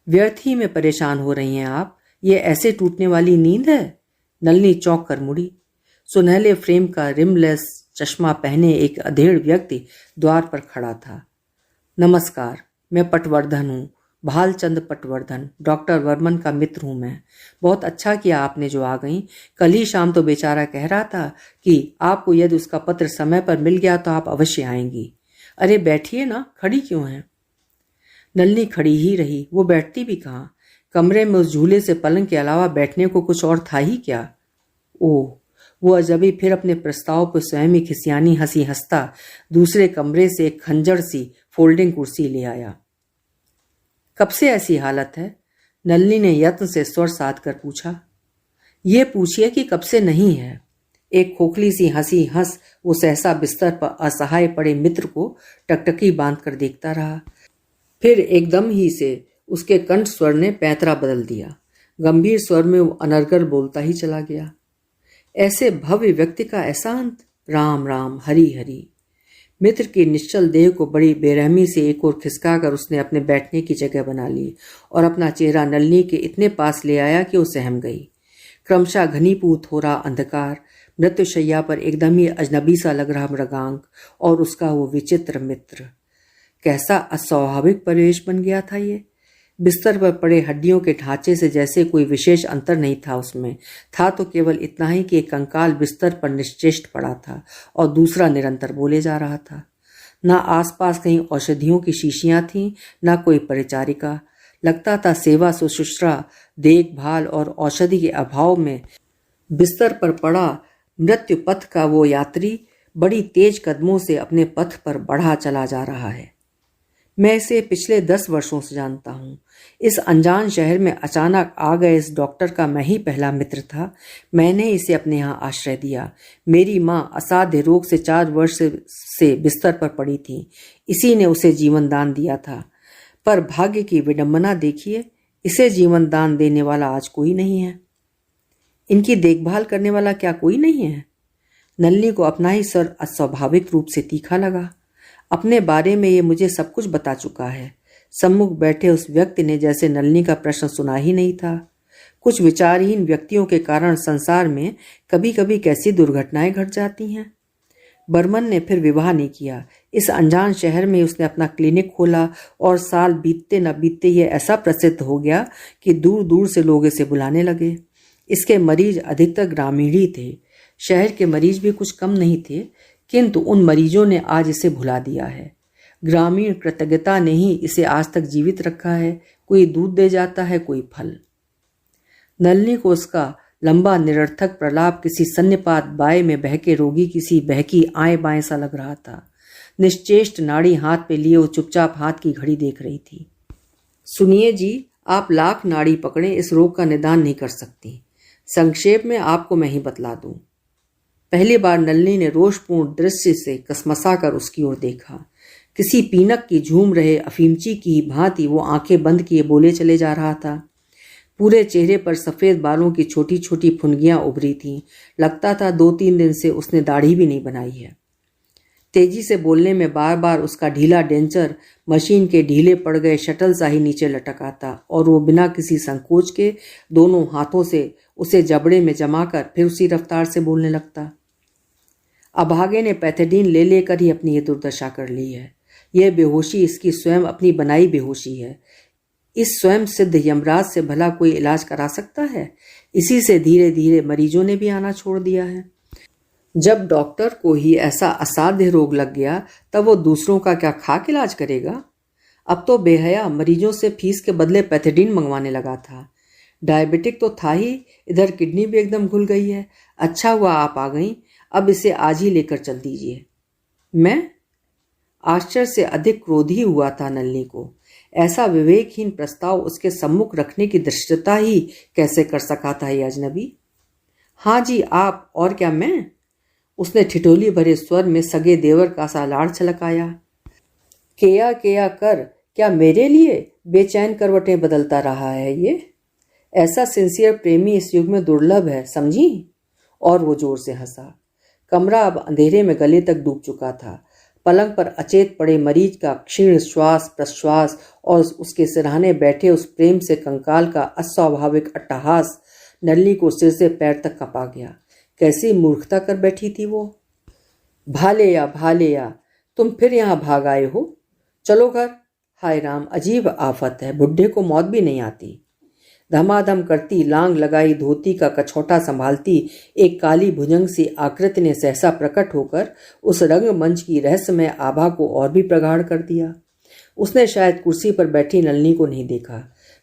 व्यर्थ ही में परेशान हो रही हैं आप, ये ऐसे टूटने वाली नींद है? नलिनी चौंक कर मुड़ी। सुनहले फ्रेम का रिमलेस चश्मा पहने एक अधेड़ व्यक्ति द्वार पर खड़ा था। नमस्कार, मैं पटवर्धन हूँ, भालचंद पटवर्धन, डॉक्टर वर्मन का मित्र हूँ मैं। बहुत अच्छा किया आपने जो आ गई। कल ही शाम तो बेचारा कह रहा था कि आपको यदि उसका पत्र समय पर मिल गया तो आप अवश्य आएंगी। अरे बैठिए ना, खड़ी क्यों हैं? नलिनी खड़ी ही रही, वो बैठती भी कहाँ। कमरे में उस झूले से पलंग के अलावा बैठने को कुछ और था ही क्या? ओह, वो अजबी फिर अपने प्रस्ताव पर स्वयं ही खिसियानी हंसी हंसता दूसरे कमरे से एक खंजर सी फोल्डिंग कुर्सी ले आया। कब से ऐसी हालत है? नलिनी ने यत्न से स्वर साध कर पूछा। ये पूछिए कि कब से नहीं है। एक खोखली सी हंसी हंस वो सहसा बिस्तर पर असहाय पड़े मित्र को टकटकी बांध कर देखता रहा। फिर एकदम ही से उसके कंठ स्वर ने पैंतरा बदल दिया। गंभीर स्वर में वो अनर्गल बोलता ही चला गया। ऐसे भव्य व्यक्ति का ऐसा अंत? राम राम, हरि हरि। मित्र की निश्चल देह को बड़ी बेरहमी से एक ओर खिसकाकर उसने अपने बैठने की जगह बना ली और अपना चेहरा नलिनी के इतने पास ले आया कि वो सहम गई। क्रमशः घनीभूत हो रहा अंधकार, मृत्युशैया पर एकदम ही अजनबी सा लग रहा मृगांक और उसका वो विचित्र मित्र। कैसा अस्वाभाविक परिवेश बन गया था ये। बिस्तर पर पड़े हड्डियों के ढांचे से जैसे कोई विशेष अंतर नहीं था उसमें। था तो केवल इतना ही कि एक कंकाल बिस्तर पर निश्चेष्ट पड़ा था और दूसरा निरंतर बोले जा रहा था। ना आसपास कहीं औषधियों की शीशियां थीं, ना कोई परिचारिका। लगता था सेवा सुश्रूषा, देखभाल और औषधि के अभाव में बिस्तर पर पड़ा मृत्यु पथ का वो यात्री बड़ी तेज कदमों से अपने पथ पर बढ़ा चला जा रहा है। मैं इसे पिछले 10 वर्षों से जानता हूँ। इस अनजान शहर में अचानक आ गए इस डॉक्टर का मैं ही पहला मित्र था। मैंने इसे अपने यहाँ आश्रय दिया। मेरी माँ असाध्य रोग से 4 वर्ष से बिस्तर पर पड़ी थी। इसी ने उसे जीवन दान दिया था। पर भाग्य की विडंबना देखिए, इसे जीवन दान देने वाला आज कोई नहीं है। इनकी देखभाल करने वाला क्या कोई नहीं है? नलिनी को अपना ही स्वर अस्वाभाविक रूप से तीखा लगा। अपने बारे में ये मुझे सब कुछ बता चुका है। सम्मुख बैठे उस व्यक्ति ने जैसे नलिनी का प्रश्न सुना ही नहीं था। कुछ विचारहीन व्यक्तियों के कारण संसार में कभी कभी कैसी दुर्घटनाएं घट जाती हैं। बर्मन ने फिर विवाह नहीं किया। इस अनजान शहर में उसने अपना क्लिनिक खोला और साल बीतते न बीतते ये ऐसा प्रसिद्ध हो गया कि दूर दूर से लोग इसे बुलाने लगे। इसके मरीज अधिकतर ग्रामीण ही थे। शहर के मरीज भी कुछ कम नहीं थे, किंतु उन मरीजों ने आज इसे भुला दिया है। ग्रामीण कृतज्ञता ने ही इसे आज तक जीवित रखा है। कोई दूध दे जाता है, कोई फल। नलिनी को उसका लंबा निरर्थक प्रलाप किसी सन्निपात बाय में बहके रोगी किसी बहकी आए बाएं सा लग रहा था। निश्चेष्ट नाड़ी हाथ पे लिए वो चुपचाप हाथ की घड़ी देख रही थी। सुनिए जी, आप लाख नाड़ी पकड़ें, इस रोग का निदान नहीं कर सकती। संक्षेप में आपको मैं ही बतला दूं। पहली बार नलिनी ने रोषपूर्ण दृष्टि से कसमसा कर उसकी ओर देखा। किसी पीनक की झूम रहे अफीमची की भांति वो आंखें बंद किए बोले चले जा रहा था। पूरे चेहरे पर सफेद बालों की छोटी छोटी फुनगियां उभरी थीं। लगता था 2-3 दिन से उसने दाढ़ी भी नहीं बनाई है। तेजी से बोलने में बार बार उसका ढीला डेंचर मशीन के ढीले पड़ गए शटल सा ही नीचे लटक आता और वो बिना किसी संकोच के दोनों हाथों से उसे जबड़े में जमाकर फिर उसी रफ्तार से बोलने लगता। अभागे ने पैथेडीन ले लेकर ही अपनी ये दुर्दशा कर ली है। यह बेहोशी इसकी स्वयं अपनी बनाई बेहोशी है। इस स्वयं सिद्ध यमराज से भला कोई इलाज करा सकता है? इसी से धीरे धीरे मरीजों ने भी आना छोड़ दिया है। जब डॉक्टर को ही ऐसा असाध्य रोग लग गया तब वो दूसरों का क्या खाक इलाज करेगा? अब तो बेहया मरीजों से फीस के बदले पैथेडीन मंगवाने लगा था। डायबिटिक तो था ही, इधर किडनी भी एकदम घुल गई है। अच्छा हुआ आप आ गई, अब इसे आज ही लेकर चल दीजिए। मैं? आश्चर्य से अधिक क्रोधी हुआ था नलिनी को। ऐसा विवेकहीन प्रस्ताव उसके सम्मुख रखने की धृष्टता ही कैसे कर सका था ये अजनबी? हाँ जी आप, और क्या मैं? उसने ठिठोली भरे स्वर में सगे देवर का सा लाड़ छलकाया। केया केया कर, क्या मेरे लिए बेचैन करवटें बदलता रहा है ये? ऐसा सिंसियर प्रेमी इस युग में दुर्लभ है, समझी? और वो जोर से हंसा। कमरा अब अंधेरे में गले तक डूब चुका था। पलंग पर अचेत पड़े मरीज का क्षीण श्वास प्रश्वास और उसके सिरहाने बैठे उस प्रेम से कंकाल का अस्वाभाविक अट्टहास नलिनी को सिर से पैर तक कपा गया। कैसी मूर्खता कर बैठी थी वो। भालेया, तुम फिर यहाँ भाग आए हो? चलो घर। हाय राम, अजीब आफत है, बुढ़े को मौत भी नहीं आती। धमाधम करती लांग लगाई धोती का कछोटा संभालती एक काली भुजंग सी आकृति ने सहसा प्रकट होकर उस रंगमंच की रहस्यमय आभा को और भी प्रगाढ़ कर दिया। उसने शायद कुर्सी पर बैठी नलिनी को नहीं देखा।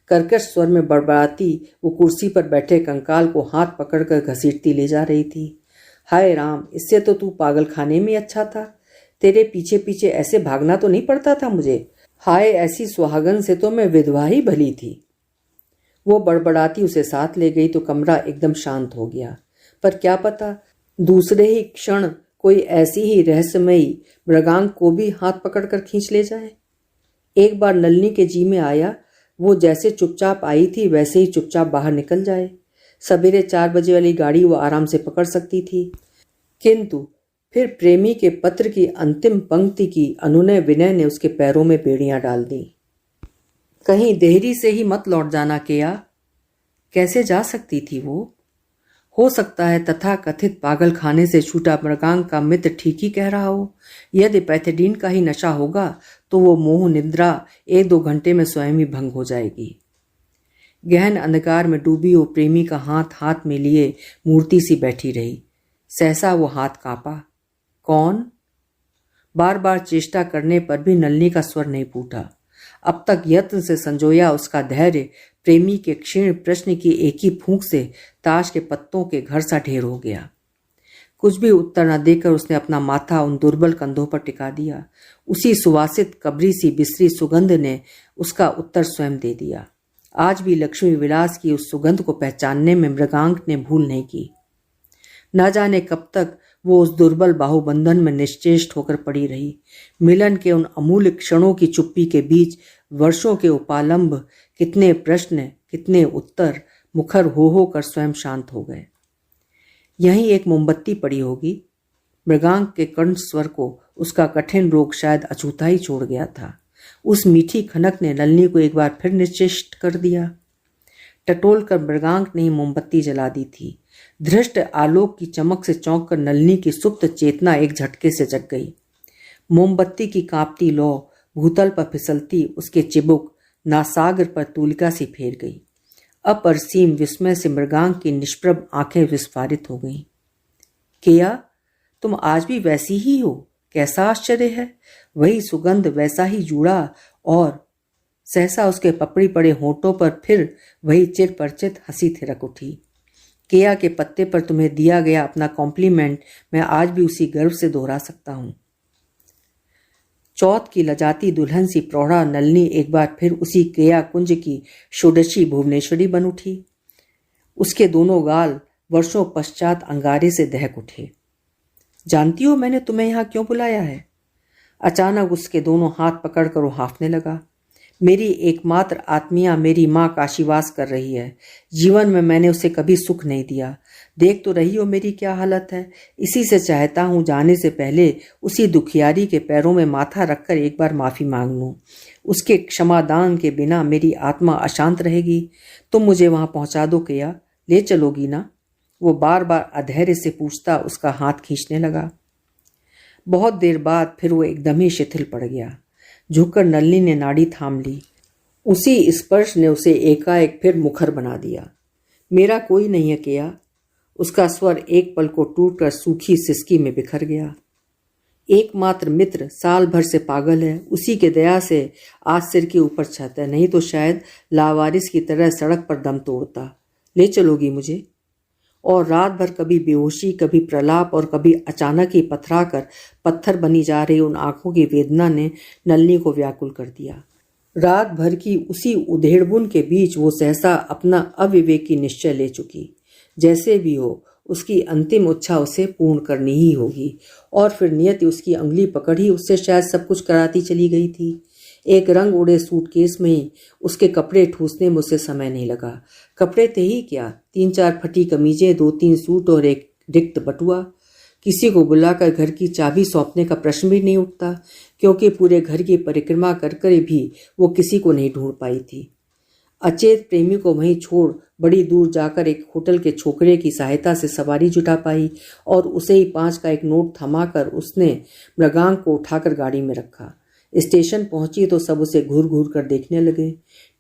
कर्कश स्वर में बड़बड़ाती वो कुर्सी पर बैठे कंकाल को हाथ पकड़कर घसीटती ले जा रही थी। हाय राम, इससे तो तू पागल खाने में अच्छा था। तेरे पीछे पीछे ऐसे भागना तो नहीं पड़ता था मुझे। हाय, ऐसी सुहागन से तो मैं विधवा ही भली थी। वो बड़बड़ाती उसे साथ ले गई तो कमरा एकदम शांत हो गया। पर क्या पता दूसरे ही क्षण कोई ऐसी ही रहस्यमयी मृगांक को भी हाथ पकड़कर खींच ले जाए। एक बार नलिनी के जी में आया वो जैसे चुपचाप आई थी वैसे ही चुपचाप बाहर निकल जाए। सवेरे 4 बजे वाली गाड़ी वो आराम से पकड़ सकती थी, किंतु फिर प्रेमी के पत्र की अंतिम पंक्ति की अनुनय विनय ने उसके पैरों में बेड़ियां डाल दी। कहीं देहरी से ही मत लौट जाना केया। कैसे जा सकती थी वो? हो सकता है तथा कथित पागल खाने से छूटा मृगांक का मित्र ठीक ही कह रहा हो। यदि पैथेडीन का ही नशा होगा तो वो मोह निद्रा 1-2 घंटे में स्वयं ही भंग हो जाएगी। गहन अंधकार में डूबी वो प्रेमी का हाथ हाथ में लिए मूर्ति सी बैठी रही। सहसा वो हाथ कांपा। कौन? बार बार चेष्टा करने पर भी नलिनी का स्वर नहीं फूटा। अब तक यत्न से संजोया उसका धैर्य प्रेमी के क्षीण प्रश्न की एक ही फूंक से ताश के पत्तों के घर सा ढेर हो गया। कुछ भी उत्तर न देकर उसने अपना माथा उन दुर्बल कंधों पर टिका दिया। उसी सुवासित कबरी सी बिसरी सुगंध ने उसका उत्तर स्वयं दे दिया। आज भी लक्ष्मी विलास की उस सुगंध को पहचानने में मृगांक ने भूल नहीं की। न जाने कब तक वो उस दुर्बल बाहुबंधन में निश्चेष्ट होकर पड़ी रही। मिलन के उन अमूल्य क्षणों की चुप्पी के बीच वर्षों के उपालंब, कितने प्रश्न कितने उत्तर मुखर हो कर स्वयं शांत हो गए। यहीं एक मोमबत्ती पड़ी होगी। मृगांक के कंठ स्वर को उसका कठिन रोग शायद अछूता ही छोड़ गया था। उस मीठी खनक ने नलिनी को एक बार फिर निश्चेष्ट कर दिया। टटोल कर मृगांक ने मोमबत्ती जला दी थी। धृष्ट आलोक की चमक से चौंक कर नलिनी की सुप्त चेतना एक झटके से जग गई। मोमबत्ती की कांपती लौ भूतल पर फिसलती उसके चिबुक नासाग्र पर तूलिका सी फेर गई। अपरसीम विस्मय से मृगांक की निष्प्रभ आंखें विस्फारित हो गईं। केया, तुम आज भी वैसी ही हो? कैसा आश्चर्य है। वही सुगंध, वैसा ही जूड़ा और सहसा उसके पपड़ी पड़े होंठों पर फिर वही चिर परिचित हंसी थिरक उठी। केया के पत्ते पर तुम्हें दिया गया अपना कॉम्प्लीमेंट मैं आज भी उसी गर्व से दोहरा सकता हूं। चौथ की लजाती दुल्हन सी प्रौढ़ा नलिनी एक बार फिर उसी केया कुंज की षोडशी भुवनेश्वरी बन उठी। उसके दोनों गाल वर्षों पश्चात अंगारे से दहक उठे। जानती हो मैंने तुम्हें यहां क्यों बुलाया है? अचानक उसके दोनों हाथ पकड़कर वो हांफने लगा। मेरी एकमात्र आत्मिया मेरी माँ काशीवास कर रही है। जीवन में मैंने उसे कभी सुख नहीं दिया। देख तो रही हो मेरी क्या हालत है। इसी से चाहता हूँ जाने से पहले उसी दुखियारी के पैरों में माथा रखकर एक बार माफी मांग लूं। उसके क्षमादान के बिना मेरी आत्मा अशांत रहेगी। तुम मुझे वहां पहुंचा दो केया, ले चलोगी ना? वो बार बार अधैर्य से पूछता उसका हाथ खींचने लगा। बहुत देर बाद फिर वो एकदम ही शिथिल पड़ गया। झुककर नलिनी ने नाड़ी थाम ली। उसी स्पर्श ने उसे एकाएक फिर मुखर बना दिया। मेरा कोई नहीं है केया। उसका स्वर एक पल को टूटकर सूखी सिसकी में बिखर गया। एकमात्र मित्र साल भर से पागल है, उसी के दया से आज सिर के ऊपर छत है, नहीं तो शायद लावारिस की तरह सड़क पर दम तोड़ता। ले चलोगी मुझे? और रात भर कभी बेहोशी, कभी प्रलाप और कभी अचानक ही पथरा कर पत्थर बनी जा रही उन आंखों की वेदना ने नलिनी को व्याकुल कर दिया। रात भर की उसी उधेड़बुन के बीच वो सहसा अपना अविवेकी निश्चय ले चुकी। जैसे भी हो उसकी अंतिम इच्छा उसे पूर्ण करनी ही होगी। और फिर नियति उसकी अंगुली पकड़ ही उससे शायद सब कुछ कराती चली गई थी। एक रंग उड़े सूटकेस में ही उसके कपड़े ठूसने में उसे समय नहीं लगा। कपड़े थे ही क्या, 3-4 फटी कमीजें, 2-3 सूट और एक रिक्त बटुआ। किसी को बुलाकर घर की चाबी सौंपने का प्रश्न भी नहीं उठता, क्योंकि पूरे घर की परिक्रमा कर कर भी वो किसी को नहीं ढूंढ पाई थी। अचेत प्रेमी को वहीं छोड़ बड़ी दूर जाकर एक होटल के छोकरे की सहायता से सवारी जुटा पाई और उसे ही 5 का एक नोट थमाकर उसने मृगांक को उठाकर गाड़ी में रखा। स्टेशन पहुंची तो सब उसे घूर घूर कर देखने लगे।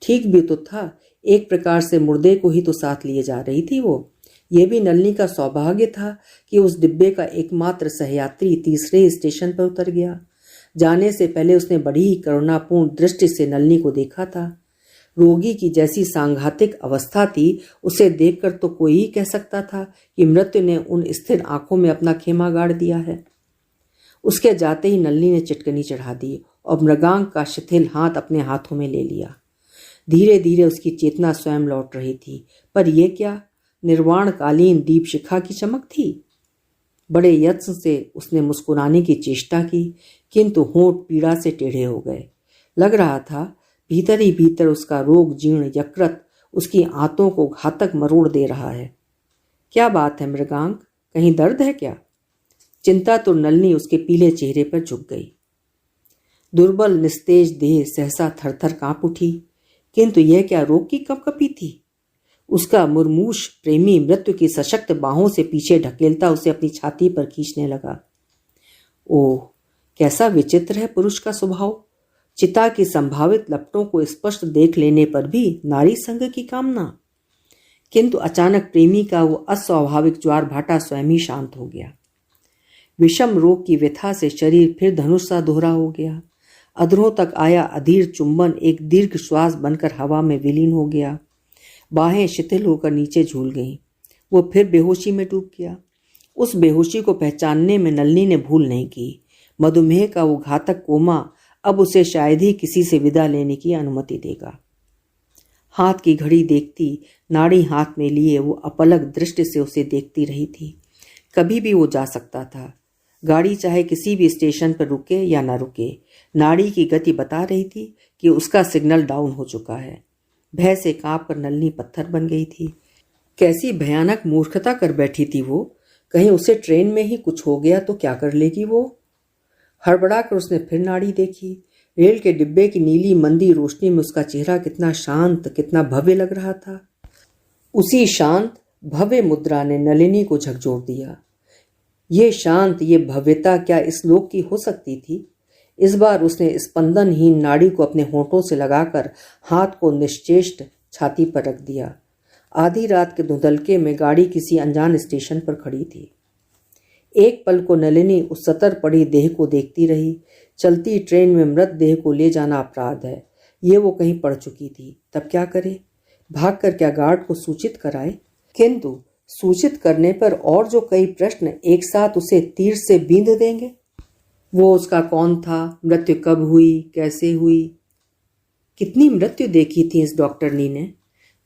ठीक भी तो था, एक प्रकार से मुर्दे को ही तो साथ लिए जा रही थी वो। ये भी नलिनी का सौभाग्य था कि उस डिब्बे का एकमात्र सहयात्री तीसरे स्टेशन पर उतर गया। जाने से पहले उसने बड़ी ही करुणापूर्ण दृष्टि से नलिनी को देखा था। रोगी की जैसी सांघातिक अवस्था थी, उसे देखकर तो कोई ही कह सकता था कि मृत्यु ने उन स्थिर आंखों में अपना खेमा गाड़ दिया है। उसके जाते ही नलिनी ने चिटकनी चढ़ा दी और मृगांक का शिथिल हाथ अपने हाथों में ले लिया। धीरे धीरे उसकी चेतना स्वयं लौट रही थी, पर यह क्या निर्वाणकालीन दीप शिखा की चमक थी। बड़े यत्न से उसने मुस्कुराने की चेष्टा की, किंतु होंठ पीड़ा से टेढ़े हो गए। लग रहा था भीतर ही भीतर उसका रोग जीर्ण यकृत उसकी आंतों को घातक मरोड़ दे रहा है। क्या बात है मृगांक, कहीं दर्द है क्या? चिंता तो नलिनी उसके पीले चेहरे पर झुक गई। दुर्बल निस्तेज देह सहसा थरथर कांप उठी, किंतु यह क्या रोग की कंपकपी थी। उसका मुरमूश प्रेमी मृत्यु की सशक्त बाहों से पीछे ढकेलता उसे अपनी छाती पर खींचने लगा। ओह, कैसा विचित्र है पुरुष का स्वभाव। चिता की संभावित लपटों को स्पष्ट देख लेने पर भी नारी संग की कामना। किंतु अचानक प्रेमी का वो अस्वाभाविक ज्वार भाटा स्वयं ही शांत हो गया। विषम रोग की व्यथा से शरीर फिर धनुष सा दोहरा हो गया। अधरों तक आया अधीर चुंबन एक दीर्घ श्वास बनकर हवा में विलीन हो गया। बाहें शिथिल होकर नीचे झूल गईं। वो फिर बेहोशी में डूब गया। उस बेहोशी को पहचानने में नलिनी ने भूल नहीं की। मधुमेह का वो घातक कोमा अब उसे शायद ही किसी से विदा लेने की अनुमति देगा। हाथ की घड़ी देखती, नाड़ी हाथ में लिए वो अपलक दृष्टि से उसे देखती रही थी। कभी भी वो जा सकता था। गाड़ी चाहे किसी भी स्टेशन पर रुके या ना रुके, नाड़ी की गति बता रही थी कि उसका सिग्नल डाउन हो चुका है। भय से कांप कर नलिनी पत्थर बन गई थी। कैसी भयानक मूर्खता कर बैठी थी वो। कहीं उसे ट्रेन में ही कुछ हो गया तो क्या कर लेगी वो। हड़बड़ा कर उसने फिर नाड़ी देखी। रेल के डिब्बे की नीली मंदी रोशनी में उसका चेहरा कितना शांत, कितना भव्य लग रहा था। उसी शांत भव्य मुद्रा ने नलिनी को झकझोर दिया। ये शांत, ये भव्यता क्या इस लोक की हो सकती थी? इस बार उसने स्पंदनहीन नाड़ी को अपने होंठों से लगाकर हाथ को निश्चेष्ट छाती पर रख दिया। आधी रात के धुंधलके में गाड़ी किसी अनजान स्टेशन पर खड़ी थी। एक पल को नलिनी उस सतर पड़ी देह को देखती रही। चलती ट्रेन में मृत देह को ले जाना अपराध है, ये वो कहीं पढ़ चुकी थी। तब क्या करे? भागकर क्या गार्ड को सूचित कराए? किंतु सूचित करने पर और जो कई प्रश्न एक साथ उसे तीर से बींध देंगे। वो उसका कौन था? मृत्यु कब हुई? कैसे हुई? कितनी मृत्यु देखी थी इस डॉक्टरनी ने।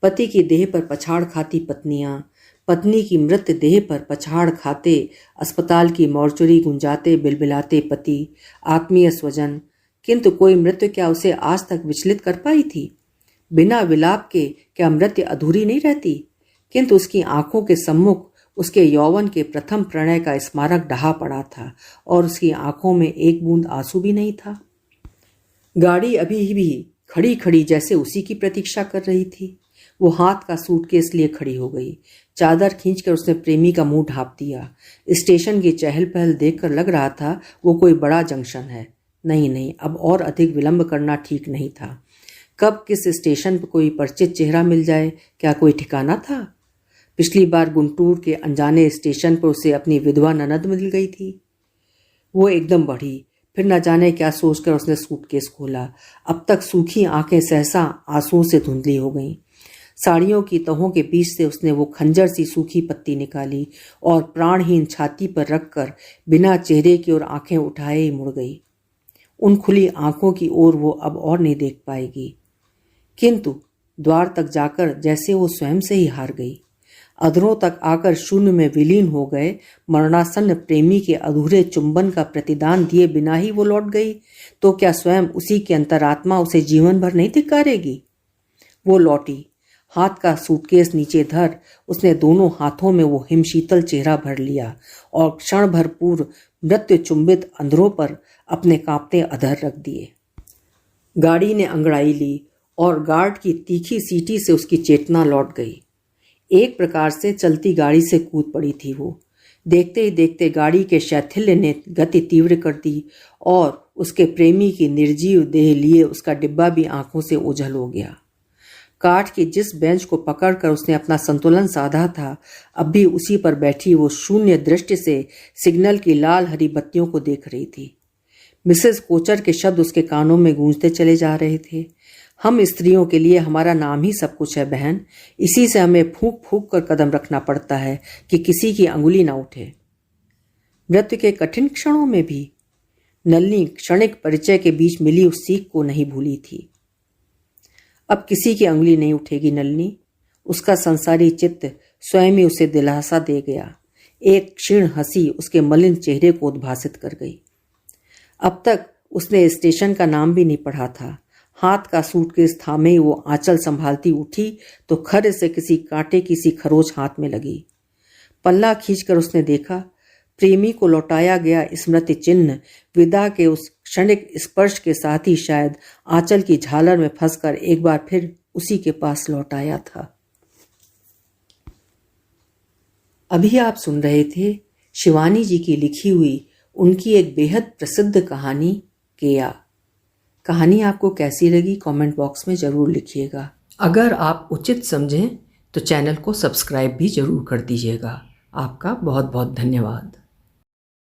पति की देह पर पछाड़ खाती पत्नियां, पत्नी की मृत देह पर पछाड़ खाते अस्पताल की मॉर्चरी गुंजाते बिलबिलाते पति, आत्मीय स्वजन। किंतु कोई मृत्यु क्या उसे आज तक विचलित कर पाई थी? बिना विलाप के क्या मृत्यु अधूरी नहीं रहती? किंतु उसकी आंखों के सम्मुख उसके यौवन के प्रथम प्रणय का स्मारक ढहा पड़ा था और उसकी आंखों में एक बूंद आंसू भी नहीं था। गाड़ी अभी भी खड़ी खड़ी जैसे उसी की प्रतीक्षा कर रही थी। वो हाथ का सूटकेस लिए खड़ी हो गई। चादर खींचकर उसने प्रेमी का मुंह ढांप दिया। स्टेशन की चहल पहल देखकर लग रहा था वो कोई बड़ा जंक्शन है। नहीं, अब और अधिक विलंब करना ठीक नहीं था। कब किस स्टेशन पर कोई परिचित चेहरा मिल जाए, क्या कोई ठिकाना था? पिछली बार गुंटूर के अनजाने स्टेशन पर उसे अपनी विधवा ननद मिल गई थी। वो एकदम बढ़ी। फिर न जाने क्या सोचकर उसने सूटकेस खोला। अब तक सूखी आंखें सहसा आंसुओं से धुंधली हो गईं। साड़ियों की तहों के बीच से उसने वो खंजर सी सूखी पत्ती निकाली और प्राणहीन छाती पर रखकर बिना चेहरे की ओर आंखें उठाए ही मुड़ गई। उन खुली आंखों की ओर वो अब और नहीं देख पाएगी। किंतु द्वार तक जाकर जैसे वो स्वयं से ही हार गई। अधरों तक आकर शून्य में विलीन हो गए मरणासन्न प्रेमी के अधूरे चुंबन का प्रतिदान दिए बिना ही वो लौट गई, तो क्या स्वयं उसी की अंतरात्मा उसे जीवन भर नहीं धिक्कारेगी? वो लौटी। हाथ का सूटकेस नीचे धर उसने दोनों हाथों में वो हिमशीतल चेहरा भर लिया और क्षण भर पूर्व मृत्यु चुंबित अंधरों पर अपने कांपते अधर रख दिए। गाड़ी ने अंगड़ाई ली और गार्ड की तीखी सीटी से उसकी चेतना लौट गई। एक प्रकार से चलती गाड़ी से कूद पड़ी थी वो। देखते ही देखते गाड़ी के शैथिल्य ने गति तीव्र कर दी और उसके प्रेमी की निर्जीव देह लिए उसका डिब्बा भी आंखों से ओझल हो गया। काठ की जिस बेंच को पकड़कर उसने अपना संतुलन साधा था, अब भी उसी पर बैठी वो शून्य दृष्टि से सिग्नल की लाल हरी बत्तियों को देख रही थी। मिसेस कोचर के शब्द उसके कानों में गूंजते चले जा रहे थे। हम स्त्रियों के लिए हमारा नाम ही सब कुछ है बहन, इसी से हमें फूंक फूंक कर कदम रखना पड़ता है कि किसी की अंगुली ना उठे। मृत्यु के कठिन क्षणों में भी नलिनी क्षणिक परिचय के बीच मिली उस सीख को नहीं भूली थी। अब किसी की अंगुली नहीं उठेगी नलिनी, उसका संसारी चित्त स्वयं ही उसे दिलासा दे गया। एक क्षीण हंसी उसके मलिन चेहरे को उद्भासित कर गई। अब तक उसने स्टेशन का नाम भी नहीं पढ़ा था। हाथ का सूटकेस थामे ही वो आंचल संभालती उठी तो खर से किसी कांटे की सी खरोच हाथ में लगी। पल्ला खींचकर उसने देखा, प्रेमी को लौटाया गया स्मृति चिन्ह विदा के उस क्षणिक स्पर्श के साथ ही शायद आंचल की झालर में फंसकर एक बार फिर उसी के पास लौट आया था। अभी आप सुन रहे थे शिवानी जी की लिखी हुई उनकी एक बेहद प्रसिद्ध कहानी केया। कहानी आपको कैसी लगी कमेंट बॉक्स में जरूर लिखिएगा। अगर आप उचित समझें तो चैनल को सब्सक्राइब भी जरूर कर दीजिएगा। आपका बहुत बहुत धन्यवाद।